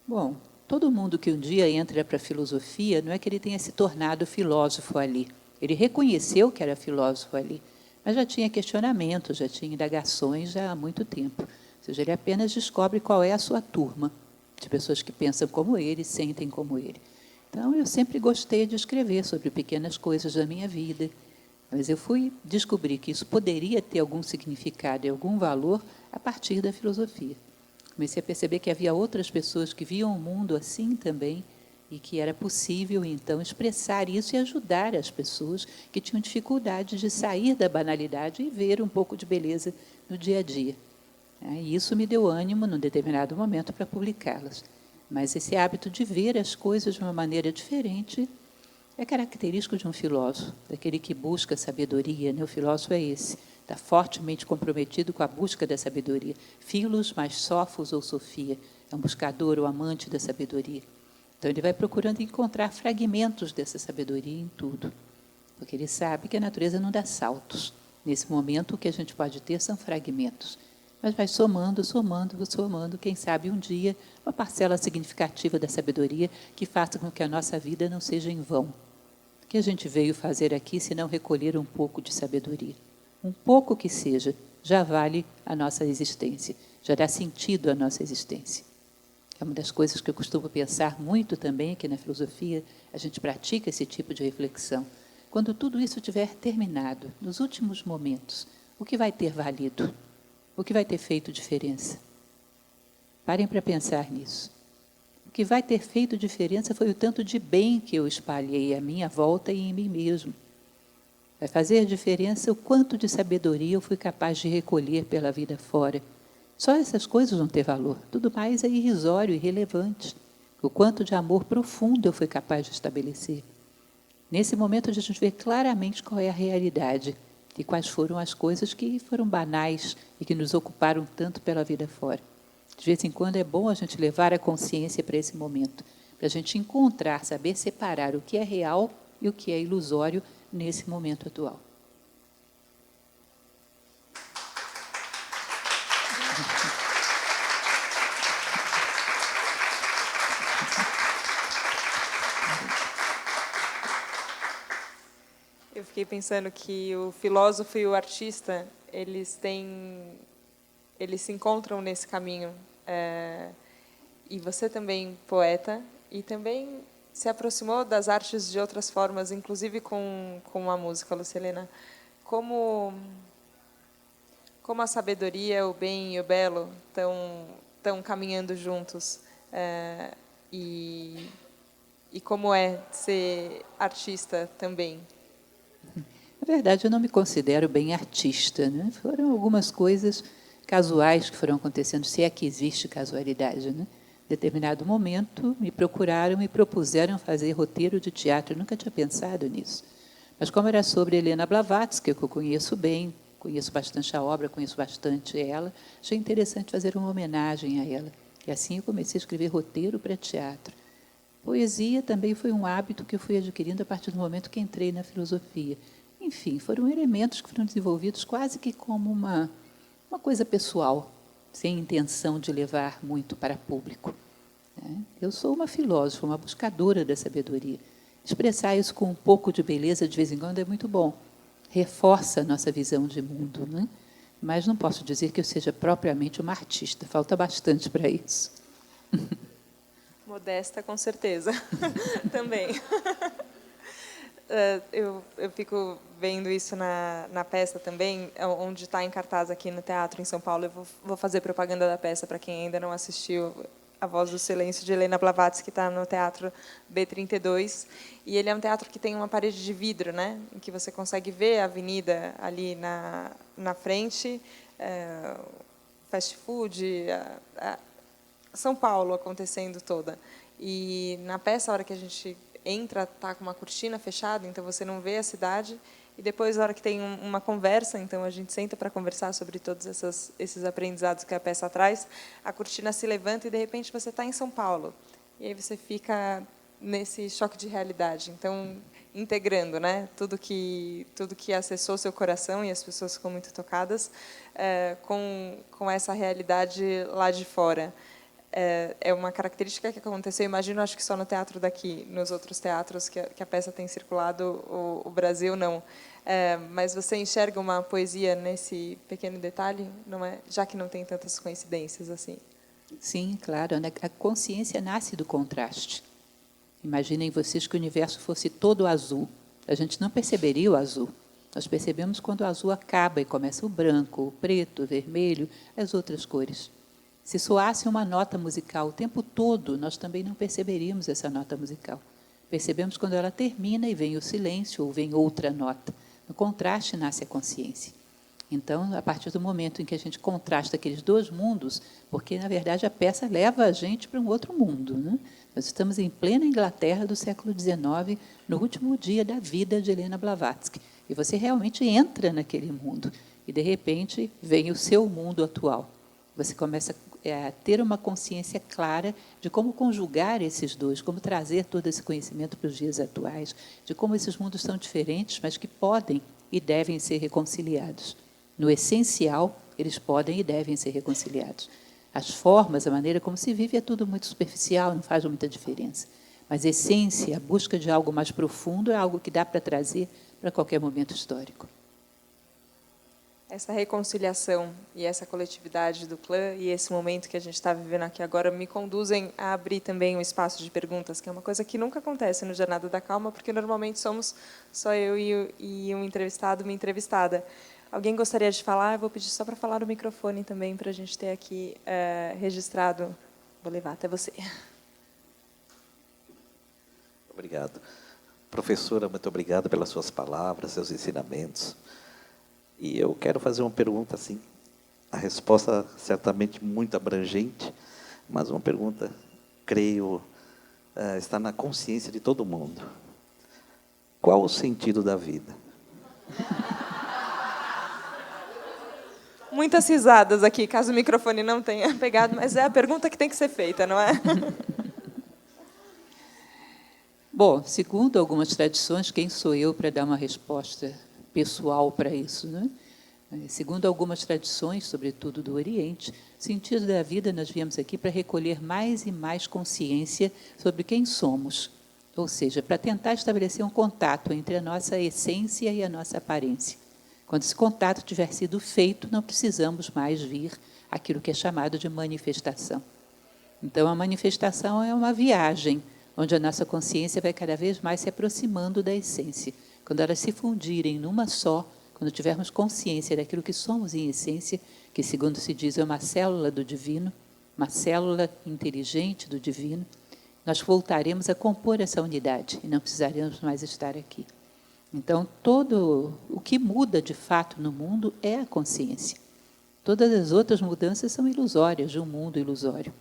Bom, todo mundo que um dia entra para a filosofia, não é que ele tenha se tornado filósofo ali. Ele reconheceu que era filósofo ali, mas já tinha questionamentos, já tinha indagações já há muito tempo. Ou seja, ele apenas descobre qual é a sua turma, de pessoas que pensam como ele, sentem como ele. Então, eu sempre gostei de escrever sobre pequenas coisas da minha vida, mas eu fui descobrir que isso poderia ter algum significado e algum valor a partir da filosofia. Comecei a perceber que havia outras pessoas que viam o mundo assim também e que era possível, então, expressar isso e ajudar as pessoas que tinham dificuldade de sair da banalidade e ver um pouco de beleza no dia a dia. E isso me deu ânimo, num determinado momento, para publicá-las. Mas esse hábito de ver as coisas de uma maneira diferente é característico de um filósofo, daquele que busca sabedoria, né? O filósofo é esse. Está fortemente comprometido com a busca da sabedoria. Filos mais Sófos ou Sofia, é um buscador ou amante da sabedoria. Então, ele vai procurando encontrar fragmentos dessa sabedoria em tudo, porque ele sabe que a natureza não dá saltos. Nesse momento, o que a gente pode ter são fragmentos, mas vai somando, somando, somando, quem sabe um dia, uma parcela significativa da sabedoria que faça com que a nossa vida não seja em vão. O que a gente veio fazer aqui, se não recolher um pouco de sabedoria? Um pouco que seja, já vale a nossa existência, já dá sentido à nossa existência. É uma das coisas que eu costumo pensar muito também aqui na filosofia, a gente pratica esse tipo de reflexão. Quando tudo isso tiver terminado, nos últimos momentos, o que vai ter valido? O que vai ter feito diferença? Parem para pensar nisso. O que vai ter feito diferença foi o tanto de bem que eu espalhei à minha volta e em mim mesmo. Vai fazer diferença o quanto de sabedoria eu fui capaz de recolher pela vida fora. Só essas coisas vão ter valor. Tudo mais é irrisório e irrelevante. O quanto de amor profundo eu fui capaz de estabelecer. Nesse momento, a gente vê claramente qual é a realidade e quais foram as coisas que foram banais e que nos ocuparam tanto pela vida fora. De vez em quando é bom a gente levar a consciência para esse momento, para a gente encontrar, saber separar o que é real e o que é ilusório nesse momento atual. Eu fiquei pensando que o filósofo e o artista, eles se encontram nesse caminho. E você também, poeta, e também se aproximou das artes de outras formas, inclusive com a música, Lucilena. Como a sabedoria, o bem e o belo estão caminhando juntos. E como é ser artista também. Na verdade, eu não me considero bem artista, né? Foram algumas coisas casuais que foram acontecendo, se é que existe casualidade, né? Em determinado momento, me procuraram e propuseram fazer roteiro de teatro. Eu nunca tinha pensado nisso. Mas como era sobre Helena Blavatsky, que eu conheço bem, conheço bastante a obra, conheço bastante ela, achei interessante fazer uma homenagem a ela. E assim eu comecei a escrever roteiro para teatro. Poesia também foi um hábito que eu fui adquirindo a partir do momento que entrei na filosofia. Enfim, foram elementos que foram desenvolvidos quase que como uma coisa pessoal, sem intenção de levar muito para público. Eu sou uma filósofa, uma buscadora da sabedoria. Expressar isso com um pouco de beleza, de vez em quando, é muito bom. Reforça a nossa visão de mundo, né? Mas não posso dizer que eu seja propriamente uma artista. Falta bastante para isso. Modesta, com certeza. Também. Eu fico vendo isso na peça também, onde está em cartaz aqui no teatro em São Paulo. Eu vou fazer propaganda da peça para quem ainda não assistiu. A Voz do Silêncio, de Helena Blavatsky, que está no Teatro B32. E ele é um teatro que tem uma parede de vidro, né, em que você consegue ver a avenida ali na frente, fast food, São Paulo acontecendo toda. E na peça, a hora que a gente entra, está com uma cortina fechada, então você não vê a cidade. E depois, na hora que tem uma conversa, então a gente senta para conversar sobre todos esses aprendizados que a peça traz, a cortina se levanta e, de repente, você está em São Paulo. E aí você fica nesse choque de realidade. Então, integrando, né, tudo que acessou seu coração, e as pessoas ficam muito tocadas, com essa realidade lá de fora. É uma característica que aconteceu, imagino, acho que só no teatro daqui. Nos outros teatros que a peça tem circulado, o Brasil não. Mas você enxerga uma poesia nesse pequeno detalhe, não é? Já que não tem tantas coincidências assim. Sim, claro. A consciência nasce do contraste. Imaginem vocês que o universo fosse todo azul. A gente não perceberia o azul. Nós percebemos quando o azul acaba e começa o branco, o preto, o vermelho, as outras cores. Se soasse uma nota musical o tempo todo, nós também não perceberíamos essa nota musical. Percebemos quando ela termina e vem o silêncio ou vem outra nota. No contraste nasce a consciência. Então, a partir do momento em que a gente contrasta aqueles dois mundos, porque, na verdade, a peça leva a gente para um outro mundo, né? Nós estamos em plena Inglaterra do século XIX, no último dia da vida de Helena Blavatsky. E você realmente entra naquele mundo. E, de repente, vem o seu mundo atual. Você começa a ter uma consciência clara de como conjugar esses dois, como trazer todo esse conhecimento para os dias atuais, de como esses mundos são diferentes, mas que podem e devem ser reconciliados. No essencial, eles podem e devem ser reconciliados. As formas, a maneira como se vive, é tudo muito superficial, não faz muita diferença. Mas a essência, a busca de algo mais profundo, é algo que dá para trazer para qualquer momento histórico. Essa reconciliação e essa coletividade do clã e esse momento que a gente está vivendo aqui agora me conduzem a abrir também um espaço de perguntas, que é uma coisa que nunca acontece no Jornada da Calma, porque normalmente somos só eu e um entrevistado, uma entrevistada. Alguém gostaria de falar? Eu vou pedir só para falar no microfone também, para a gente ter aqui registrado. Vou levar até você. Obrigado. Professora, muito obrigado pelas suas palavras, seus ensinamentos. E eu quero fazer uma pergunta, assim, a resposta certamente muito abrangente, mas uma pergunta, creio, está na consciência de todo mundo. Qual o sentido da vida? Muitas risadas aqui, caso o microfone não tenha pegado, mas é a pergunta que tem que ser feita, não é? Bom, segundo algumas tradições, quem sou eu para dar uma resposta pessoal para isso, né? Segundo algumas tradições, sobretudo do Oriente, sentido da vida, nós viemos aqui para recolher mais e mais consciência sobre quem somos, ou seja, para tentar estabelecer um contato entre a nossa essência e a nossa aparência. Quando esse contato tiver sido feito, não precisamos mais vir aquilo que é chamado de manifestação. Então, a manifestação é uma viagem, onde a nossa consciência vai cada vez mais se aproximando da essência. Quando elas se fundirem numa só, quando tivermos consciência daquilo que somos em essência, que, segundo se diz, é uma célula do divino, uma célula inteligente do divino, nós voltaremos a compor essa unidade e não precisaremos mais estar aqui. Então, todo o que muda de fato no mundo é a consciência. Todas as outras mudanças são ilusórias, de um mundo ilusório.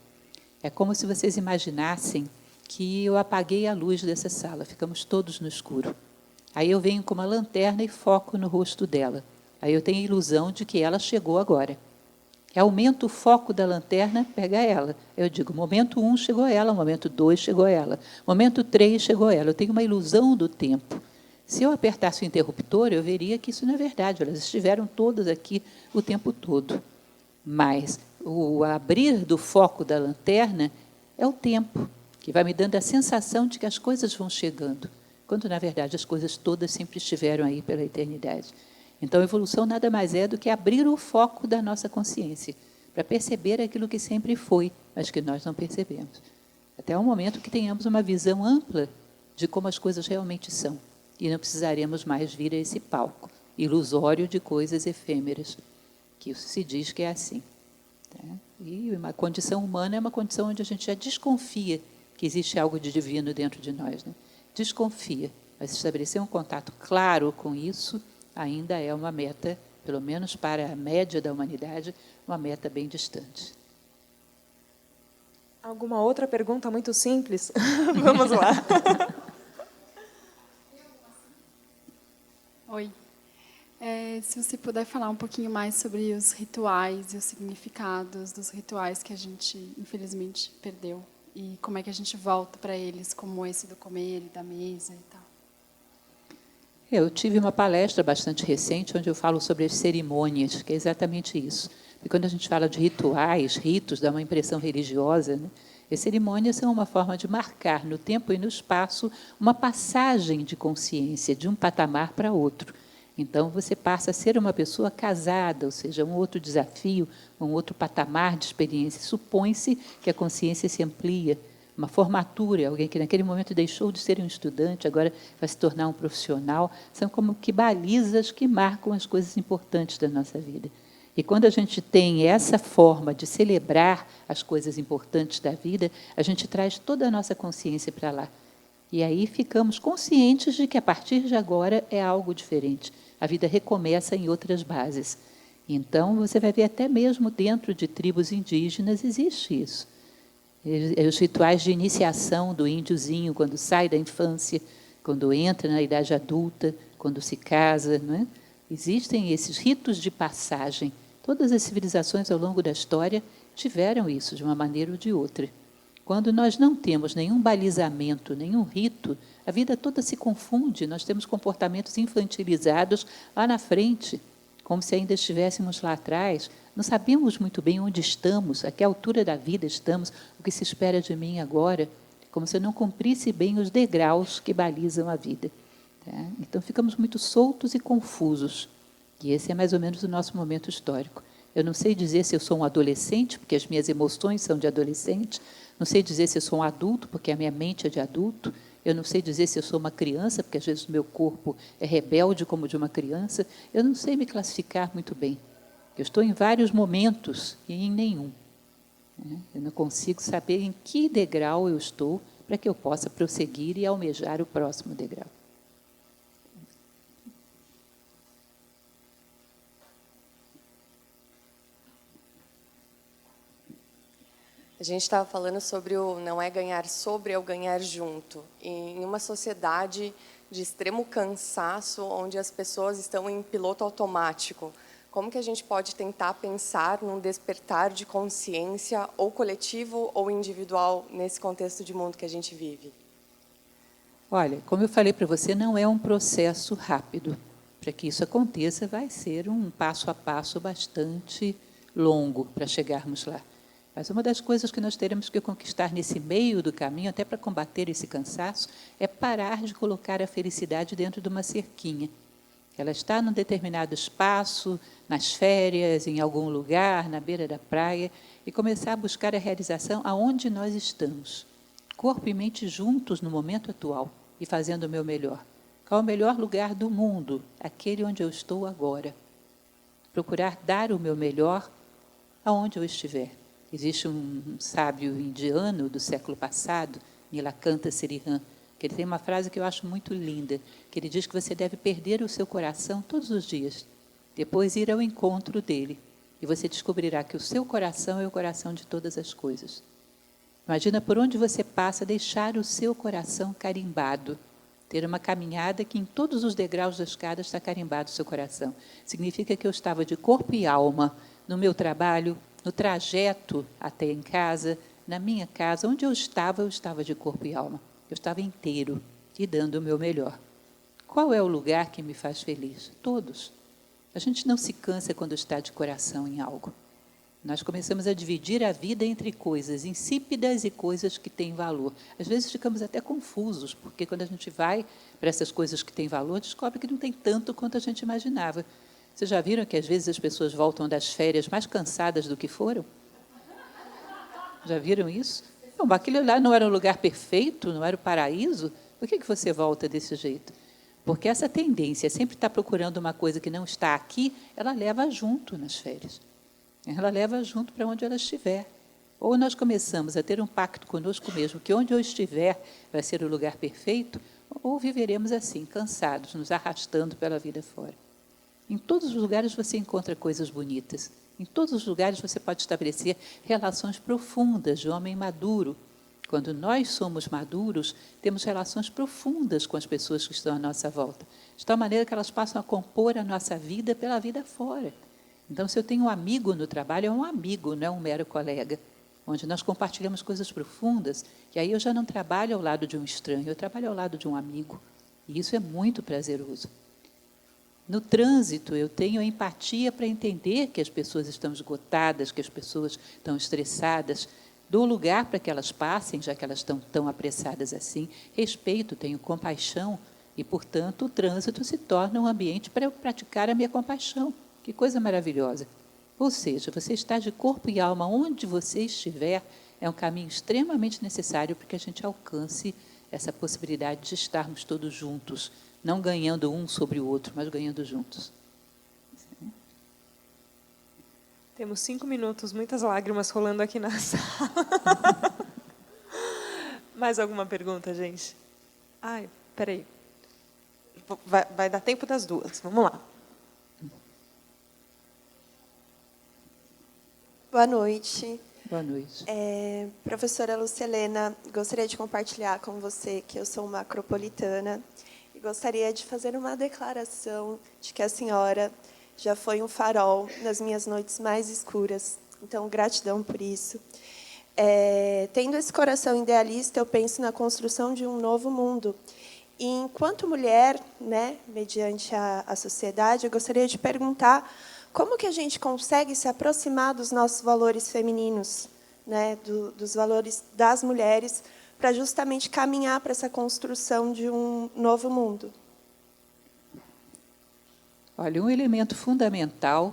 É como se vocês imaginassem que eu apaguei a luz dessa sala, ficamos todos no escuro. Aí eu venho com uma lanterna e foco no rosto dela. Aí eu tenho a ilusão de que ela chegou agora. Aumento o foco da lanterna, pega ela. Eu digo, momento 1 chegou ela, momento 2 chegou ela, momento 3 chegou ela. Eu tenho uma ilusão do tempo. Se eu apertasse o interruptor, eu veria que isso não é verdade. Elas estiveram todas aqui o tempo todo. Mas o abrir do foco da lanterna é o tempo, que vai me dando a sensação de que as coisas vão chegando, quando, na verdade, as coisas todas sempre estiveram aí pela eternidade. Então, a evolução nada mais é do que abrir o foco da nossa consciência, para perceber aquilo que sempre foi, mas que nós não percebemos. Até o momento que tenhamos uma visão ampla de como as coisas realmente são, e não precisaremos mais vir a esse palco ilusório de coisas efêmeras, que isso se diz que é assim. Tá? E uma condição humana é uma condição onde a gente já desconfia que existe algo de divino dentro de nós, né? Desconfia, mas estabelecer um contato claro com isso ainda é uma meta, pelo menos para a média da humanidade, uma meta bem distante. Alguma outra pergunta muito simples? Vamos lá. Oi. Se você puder falar um pouquinho mais sobre os rituais e os significados dos rituais que a gente, infelizmente, perdeu. E como é que a gente volta para eles, como esse do comer e da mesa e tal. Eu tive uma palestra bastante recente onde eu falo sobre as cerimônias, que é exatamente isso. E quando a gente fala de rituais, ritos, dá uma impressão religiosa, né? As cerimônias são uma forma de marcar no tempo e no espaço uma passagem de consciência de um patamar para outro. Então, você passa a ser uma pessoa casada, ou seja, um outro desafio, um outro patamar de experiência. Supõe-se que a consciência se amplia. Uma formatura, alguém que naquele momento deixou de ser um estudante, agora vai se tornar um profissional, são como que balizas que marcam as coisas importantes da nossa vida. E quando a gente tem essa forma de celebrar as coisas importantes da vida, a gente traz toda a nossa consciência para lá. E aí ficamos conscientes de que, a partir de agora, é algo diferente. A vida recomeça em outras bases. Então, você vai ver até mesmo dentro de tribos indígenas existe isso. Os rituais de iniciação do índiozinho, quando sai da infância, quando entra na idade adulta, quando se casa, não é? Existem esses ritos de passagem. Todas as civilizações ao longo da história tiveram isso de uma maneira ou de outra. Quando nós não temos nenhum balizamento, nenhum rito, a vida toda se confunde, nós temos comportamentos infantilizados lá na frente, como se ainda estivéssemos lá atrás. Não sabemos muito bem onde estamos, a que altura da vida estamos, o que se espera de mim agora, como se eu não cumprisse bem os degraus que balizam a vida. Tá? Então, ficamos muito soltos e confusos. E esse é mais ou menos o nosso momento histórico. Eu não sei dizer se eu sou um adolescente, porque as minhas emoções são de adolescente. Não sei dizer se eu sou um adulto, porque a minha mente é de adulto. Eu não sei dizer se eu sou uma criança, porque às vezes o meu corpo é rebelde como o de uma criança. Eu não sei me classificar muito bem. Eu estou em vários momentos e em nenhum. Eu não consigo saber em que degrau eu estou para que eu possa prosseguir e almejar o próximo degrau. A gente estava falando sobre o não é ganhar sobre, é o ganhar junto. E em uma sociedade de extremo cansaço, onde as pessoas estão em piloto automático, Como que a gente pode tentar pensar num despertar de consciência, ou coletivo ou individual, nesse contexto de mundo que a gente vive? Olha, como eu falei para você, não é um processo rápido. Para que isso aconteça, vai ser um passo a passo bastante longo para chegarmos lá. Mas uma das coisas que nós teremos que conquistar nesse meio do caminho, até para combater esse cansaço, é parar de colocar a felicidade dentro de uma cerquinha. Ela está num determinado espaço, nas férias, em algum lugar, na beira da praia, e começar a buscar a realização aonde nós estamos, corpo e mente juntos no momento atual e fazendo o meu melhor. Qual é o melhor lugar do mundo? Aquele onde eu estou agora. Procurar dar o meu melhor aonde eu estiver. Existe um sábio indiano do século passado, Nilakanta Srihan, que ele tem uma frase que eu acho muito linda, que ele diz que você deve perder o seu coração todos os dias, depois ir ao encontro dele, e você descobrirá que o seu coração é o coração de todas as coisas. Imagina por onde você passa, deixar o seu coração carimbado, ter uma caminhada que em todos os degraus da escada está carimbado o seu coração. Significa que eu estava de corpo e alma no meu trabalho, no trajeto até em casa, na minha casa, onde eu estava de corpo e alma. Eu estava inteiro e dando o meu melhor. Qual é o lugar que me faz feliz? Todos. A gente não se cansa quando está de coração em algo. Nós começamos a dividir a vida entre coisas insípidas e coisas que têm valor. Às vezes ficamos até confusos, porque quando a gente vai para essas coisas que têm valor, descobre que não tem tanto quanto a gente imaginava. Vocês já viram que às vezes as pessoas voltam das férias mais cansadas do que foram? Já viram isso? Não, aquele lá não era um lugar perfeito, não era o paraíso. Por que você volta desse jeito? Porque essa tendência, sempre estar procurando uma coisa que não está aqui, ela leva junto nas férias. Ela leva junto para onde ela estiver. Ou nós começamos a ter um pacto conosco mesmo, que onde eu estiver vai ser o lugar perfeito, ou viveremos assim, cansados, nos arrastando pela vida fora. Em todos os lugares você encontra coisas bonitas. Em todos os lugares você pode estabelecer relações profundas de homem maduro. Quando nós somos maduros, temos relações profundas com as pessoas que estão à nossa volta, de tal maneira que elas passam a compor a nossa vida pela vida fora. Então, se eu tenho um amigo no trabalho, é um amigo, não é um mero colega, onde nós compartilhamos coisas profundas, e aí eu já não trabalho ao lado de um estranho, eu trabalho ao lado de um amigo. E isso é muito prazeroso. No trânsito, eu tenho a empatia para entender que as pessoas estão esgotadas, que as pessoas estão estressadas. Dou lugar para que elas passem, já que elas estão tão apressadas assim. Respeito, tenho compaixão e, portanto, o trânsito se torna um ambiente para eu praticar a minha compaixão. Que coisa maravilhosa. Ou seja, você está de corpo e alma onde você estiver, é um caminho extremamente necessário para que a gente alcance essa possibilidade de estarmos todos juntos, não ganhando um sobre o outro, mas ganhando juntos. Temos 5 minutos, muitas lágrimas rolando aqui na sala. Mais alguma pergunta, gente? Ai, peraí. Vai dar tempo das duas. Vamos lá. Boa noite. Boa noite. Professora Lucelena, gostaria de compartilhar com você que eu sou uma acropolitana e gostaria de fazer uma declaração de que a senhora já foi um farol nas minhas noites mais escuras. Então, gratidão por isso. Tendo esse coração idealista, eu penso na construção de um novo mundo. E, enquanto mulher, né, mediante a sociedade, eu gostaria de perguntar como que a gente consegue se aproximar dos nossos valores femininos, né, dos valores das mulheres, para justamente caminhar para essa construção de um novo mundo? Olha, um elemento fundamental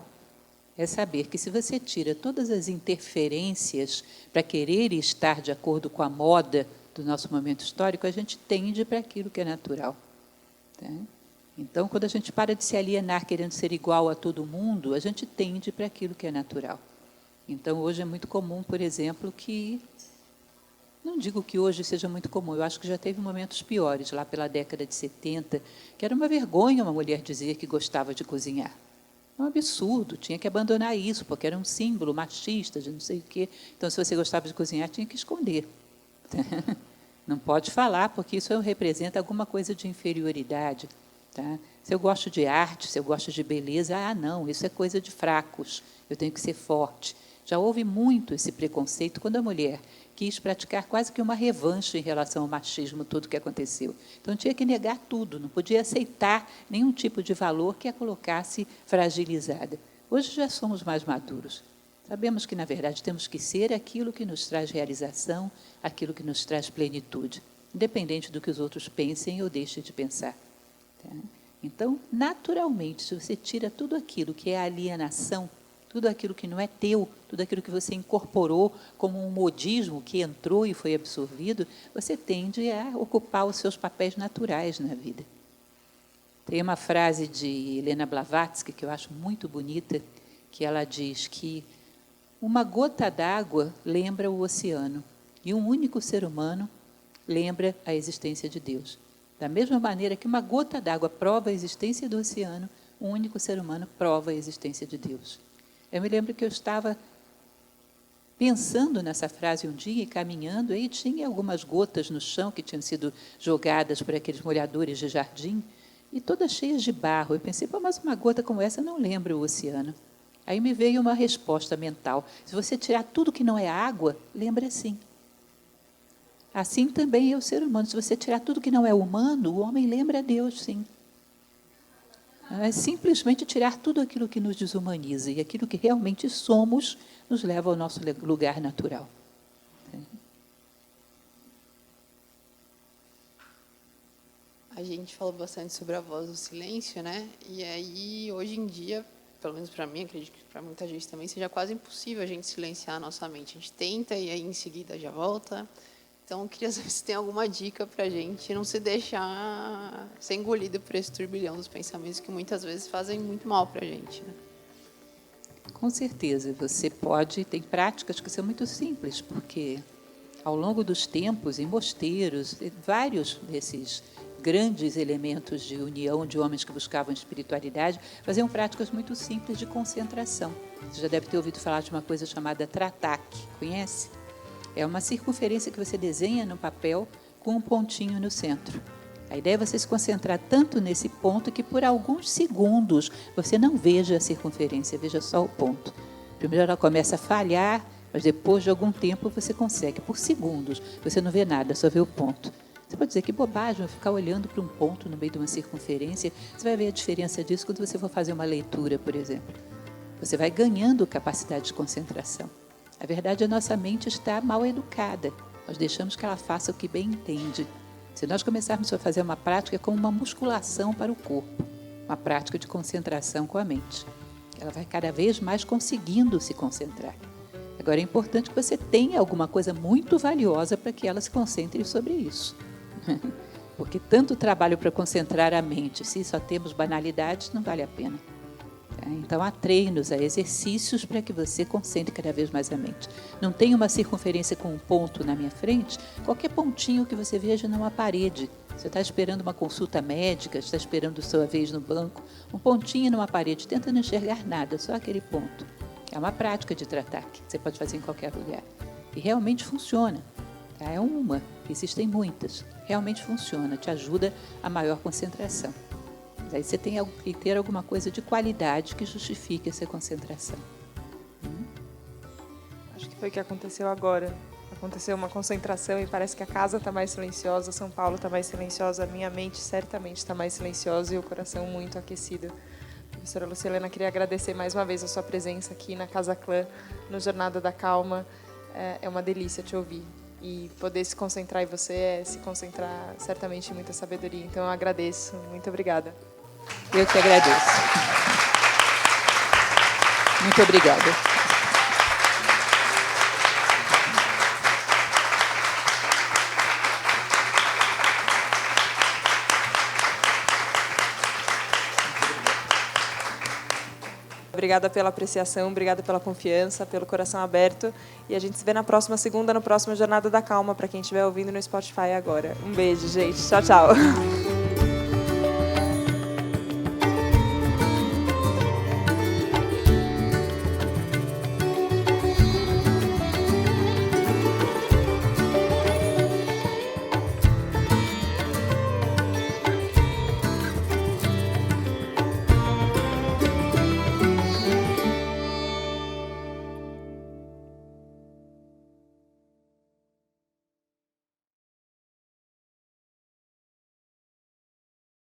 é saber que se você tira todas as interferências para querer estar de acordo com a moda do nosso momento histórico, a gente tende para aquilo que é natural. Tá? Então, quando a gente para de se alienar querendo ser igual a todo mundo, a gente tende para aquilo que é natural. Então, hoje é muito comum, por exemplo, que... Não digo que hoje seja muito comum, eu acho que já teve momentos piores, lá pela década de 70, que era uma vergonha uma mulher dizer que gostava de cozinhar. É um absurdo, tinha que abandonar isso, porque era um símbolo machista de não sei o quê. Então, se você gostava de cozinhar, tinha que esconder. Não pode falar, porque isso representa alguma coisa de inferioridade. Tá? Se eu gosto de arte, se eu gosto de beleza, não, isso é coisa de fracos, eu tenho que ser forte. Já houve muito esse preconceito quando a mulher quis praticar quase que uma revanche em relação ao machismo, tudo que aconteceu. Então, tinha que negar tudo, não podia aceitar nenhum tipo de valor que a colocasse fragilizada. Hoje já somos mais maduros. Sabemos que, na verdade, temos que ser aquilo que nos traz realização, aquilo que nos traz plenitude, independente do que os outros pensem ou deixem de pensar. Tá? Então, naturalmente, se você tira tudo aquilo que é alienação, tudo aquilo que não é teu, tudo aquilo que você incorporou como um modismo que entrou e foi absorvido, você tende a ocupar os seus papéis naturais na vida. Tem uma frase de Helena Blavatsky que eu acho muito bonita, que ela diz que uma gota d'água lembra o oceano e um único ser humano lembra a existência de Deus. Da mesma maneira que uma gota d'água prova a existência do oceano, um único ser humano prova a existência de Deus. Eu me lembro que eu estava pensando nessa frase um dia e caminhando, aí tinha algumas gotas no chão que tinham sido jogadas por aqueles molhadores de jardim, e todas cheias de barro. Eu pensei, mas uma gota como essa não lembra o oceano. Aí me veio uma resposta mental. Se você tirar tudo que não é água, lembra sim. Assim também é o ser humano. Se você tirar tudo que não é humano, o homem lembra a Deus, sim. É simplesmente tirar tudo aquilo que nos desumaniza e aquilo que realmente somos nos leva ao nosso lugar natural. A gente falou bastante sobre a voz do silêncio, né? E aí, hoje em dia, pelo menos para mim, acredito que para muita gente também, seja quase impossível a gente silenciar a nossa mente. A gente tenta e aí, em seguida, já volta. Então, eu queria saber se tem alguma dica para a gente não se deixar ser engolido por esse turbilhão dos pensamentos que muitas vezes fazem muito mal para a gente, né? Com certeza, você pode, tem práticas que são muito simples, porque ao longo dos tempos, em mosteiros, vários desses grandes elementos de união de homens que buscavam espiritualidade faziam práticas muito simples de concentração. Você já deve ter ouvido falar de uma coisa chamada tratak, conhece? É uma circunferência que você desenha no papel com um pontinho no centro. A ideia é você se concentrar tanto nesse ponto que por alguns segundos você não veja a circunferência, veja só o ponto. Primeiro ela começa a falhar, mas depois de algum tempo você consegue. Por segundos você não vê nada, só vê o ponto. Você pode dizer que bobagem, ficar olhando para um ponto no meio de uma circunferência. Você vai ver a diferença disso quando você for fazer uma leitura, por exemplo. Você vai ganhando capacidade de concentração. A verdade, a nossa mente está mal educada. Nós deixamos que ela faça o que bem entende. Se nós começarmos a fazer uma prática como uma musculação para o corpo, uma prática de concentração com a mente, ela vai cada vez mais conseguindo se concentrar. Agora, é importante que você tenha alguma coisa muito valiosa para que ela se concentre sobre isso. Porque tanto trabalho para concentrar a mente, se só temos banalidades, não vale a pena. Então, há treinos, há exercícios para que você concentre cada vez mais a mente. Não tem uma circunferência com um ponto na minha frente, qualquer pontinho que você veja numa parede. Você está esperando uma consulta médica, está esperando a sua vez no banco, um pontinho numa parede, tenta não enxergar nada, só aquele ponto. É uma prática de tratar, que você pode fazer em qualquer lugar. E realmente funciona. É uma, existem muitas. Realmente funciona, te ajuda a maior concentração. Mas aí você tem que ter alguma coisa de qualidade que justifique essa concentração. Acho que foi o que aconteceu agora. Aconteceu uma concentração e parece que a casa está mais silenciosa, São Paulo está mais silenciosa, a minha mente certamente está mais silenciosa e o coração muito aquecido. Professora Lucilena, queria agradecer mais uma vez a sua presença aqui na Casa Clã, no Jornada da Calma. É uma delícia te ouvir. E poder se concentrar em você é se concentrar certamente em muita sabedoria. Então, eu agradeço. Muito obrigada. Eu que agradeço. Muito obrigada. Obrigada pela apreciação, obrigada pela confiança, pelo coração aberto. E a gente se vê na próxima segunda, no próximo Jornada da Calma, para quem estiver ouvindo no Spotify agora. Um beijo, gente. Tchau, tchau.